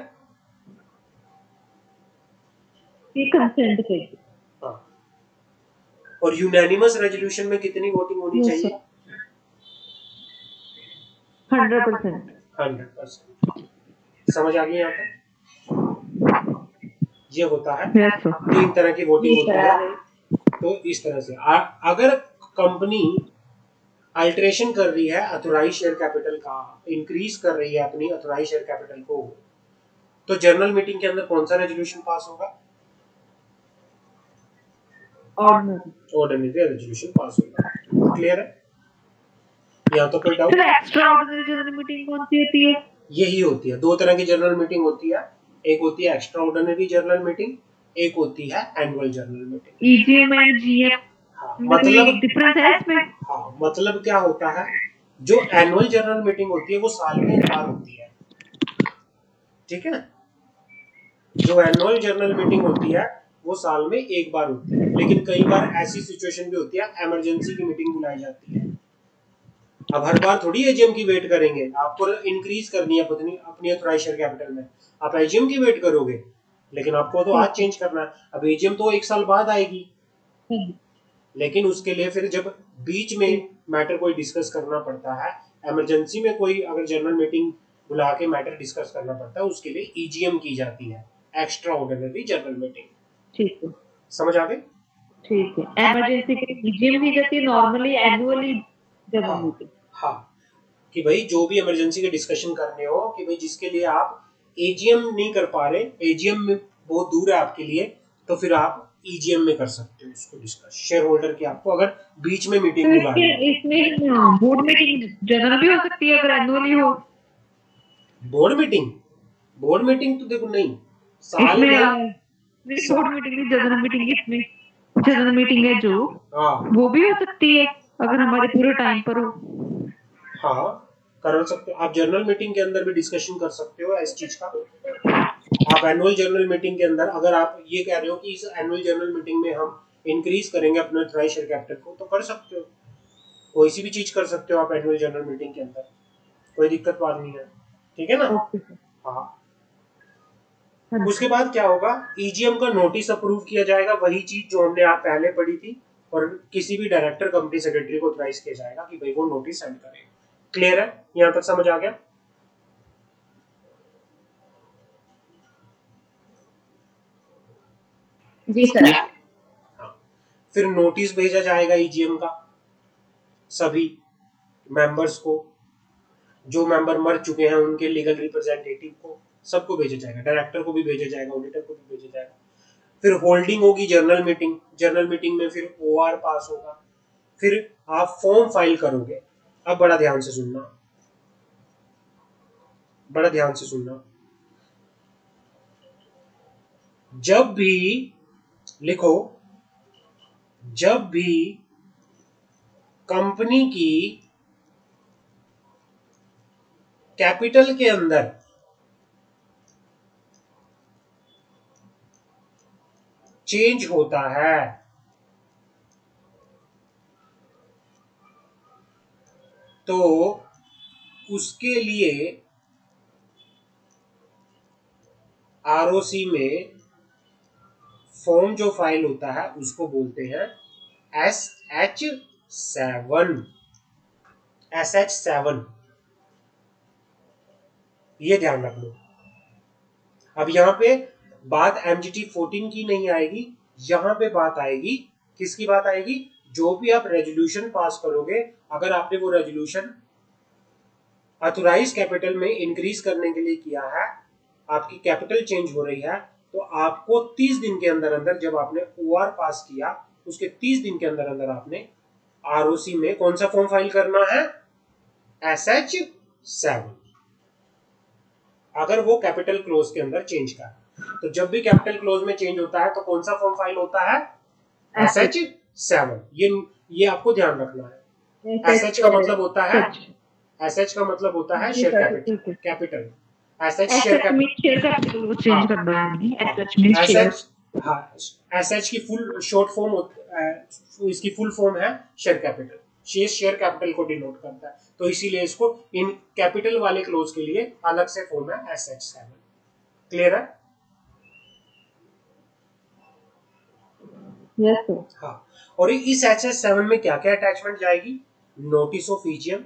कंसेंट चाहिए। हाँ। और यूनानिमस रेजोल्यूशन में कितनी वोटिंग होनी चाहिए, 100%। 100%। समझ आ गई यहाँ पर, ये होता है। 3 तरह की वोटिंग होती है। तो इस तरह से अगर कंपनी अल्टरेशन कर रही है अथोराइज शेयर कैपिटल का, इंक्रीज कर रही है अपनी अथोराइज शेयर कैपिटल को, तो जनरल मीटिंग के अंदर कौन सा रेजोल्यूशन पास होगा, ऑर्डिनरी रेजोल्यूशन पास होगा। क्लियर है, यहाँ तो कोई doubt? Extra ordinary general meeting कौन सी होती है? यही होती है, 2 तरह की जनरल मीटिंग होती है, एक होती है एक्स्ट्रा ऑर्डिनरी जनरल मीटिंग, एक होती है annual general meeting. EGM and GM, मतलब डिफरेंस है इसमें? हाँ, मतलब क्या होता है, जो एनुअल जनरल मीटिंग होती है वो साल में एक बार होती है, ठीक है। जो एनुअल जनरल मीटिंग होती है वो साल में एक बार होती है, लेकिन कई बार ऐसी सिचुएशन भी होती है इमरजेंसी की मीटिंग बुलाई जाती है। अब हर बार थोड़ी एजीएम की वेट करेंगे, आपको इंक्रीज करनी है अपनी अथोराइज शेयर कैपिटल में, आप एजीएम की वेट करोगे, लेकिन आपको तो आज चेंज करना है। अब एजीएम तो 1 साल बाद आएगी, लेकिन उसके लिए फिर जब बीच में मैटर कोई डिस्कस करना पड़ता है, इमरजेंसी में कोई अगर जनरल मीटिंग बुला के मैटर डिस्कस करना पड़ता है, उसके लिए ईजीएम की जाती है, एक्स्ट्रा ऑर्डिनरी जनरल मीटिंग। ठीक है, समझ आ गई? ठीक है। इमरजेंसी के लिए ईजीएम की जाती है, नॉर्मली एनुअली जनरल मीटिंग। हाँ, कि भाई जो भी इमरजेंसी के डिस्कशन करने हो, कि भाई जिसके लिए आप एजीएम नहीं कर पा रहे, एजीएम में बहुत दूर है आपके लिए, तो फिर आप ईजीएम में कर सकते हो इसको डिस्कस, शेयर होल्डर की आपको अगर बीच में तो मीटिंग बुलानी है। इसमें बोर्ड मीटिंग जनरल भी हो सकती है अगर एनुअली हो। बोर्ड मीटिंग तो देखो नहीं, साल इसमें में बोर्ड मीटिंग नहीं, जनरल मीटिंग, इसमें जनरल मीटिंग है जो हाँ वो भी हो सकती है अगर हमारे पूरे टाइम पर हो। हाँ कर सकते हो आप, जनरल मीटिंग के अंदर भी डिस्कशन कर सकते हो इस चीज का। आप एनुअल जनरल मीटिंग के अंदर अगर आप ये कह रहे हो कि इस एनुअल जनरल मीटिंग में हम इंक्रीज करेंगे अपने ऑथराइज्ड शेयर कैपिटल को, तो कर सकते हो, कोई सी भी चीज कर सकते हो आप एनुअल जनरल मीटिंग के अंदर, कोई दिक्कत बात नहीं है, ठीक है ना। हाँ उसके बाद क्या होगा, ईजीएम का नोटिस अप्रूव किया जाएगा, वही चीज जो हमने आप पहले पढ़ी थी, और किसी भी डायरेक्टर कंपनी सेक्रेटरी को ऑथराइज किया जाएगा कि भाई वो नोटिस सेंड करेगा। क्लियर है, यहां तक समझ आ गया। जी सर। हाँ फिर नोटिस भेजा जाएगा ईजीएम का सभी मेंबर्स को, जो मेंबर मर चुके हैं उनके लीगल रिप्रेजेंटेटिव को, सबको भेजा जाएगा, डायरेक्टर को भी भेजा जाएगा, ऑडिटर को भी भेजा जाएगा। फिर होल्डिंग होगी जनरल मीटिंग, जनरल मीटिंग में फिर ओआर पास होगा, फिर आप फॉर्म फाइल करोगे। अब बड़ा ध्यान से सुनना, बड़ा ध्यान से सुनना, जब भी लिखो, जब भी कंपनी की कैपिटल के अंदर चेंज होता है तो उसके लिए आरओसी में फॉर्म जो फाइल होता है उसको बोलते हैं SH7। SH7 ये ध्यान रख लो। अब यहाँ पे बात MGT 14 की नहीं आएगी, यहाँ पे बात आएगी किसकी बात आएगी, जो भी आप रेजोल्यूशन पास करोगे, अगर आपने वो रेजोल्यूशन ऑथराइज कैपिटल में इंक्रीज करने के लिए किया है, आपकी कैपिटल चेंज हो रही है, तो आपको 30 दिन के अंदर अंदर, जब आपने ओआर पास किया उसके 30 दिन के अंदर अंदर आपने आरओसी में कौन सा फॉर्म फाइल करना है, SH7, अगर वो कैपिटल क्लोज के अंदर चेंज का। तो जब भी कैपिटल क्लोज में चेंज होता है तो कौन सा फॉर्म फाइल होता है, SH7। ये आपको ध्यान रखना है। SH का मतलब होता है, SH का मतलब होता है share capital, capital SH share capital को चेंज करना है। SH हाँ, SH की फुल शॉर्ट फॉर्म, इसकी फुल फॉर्म है शेयर कैपिटल, शेयर कैपिटल को डिनोट करता है, तो इसीलिए इसको इन कैपिटल वाले क्लोज के लिए अलग से फॉर्म है SH7। क्लियर है। Yes sir. हाँ और इस SH7 में क्या क्या अटैचमेंट जाएगी, नोटिस ऑफ ईजीएम,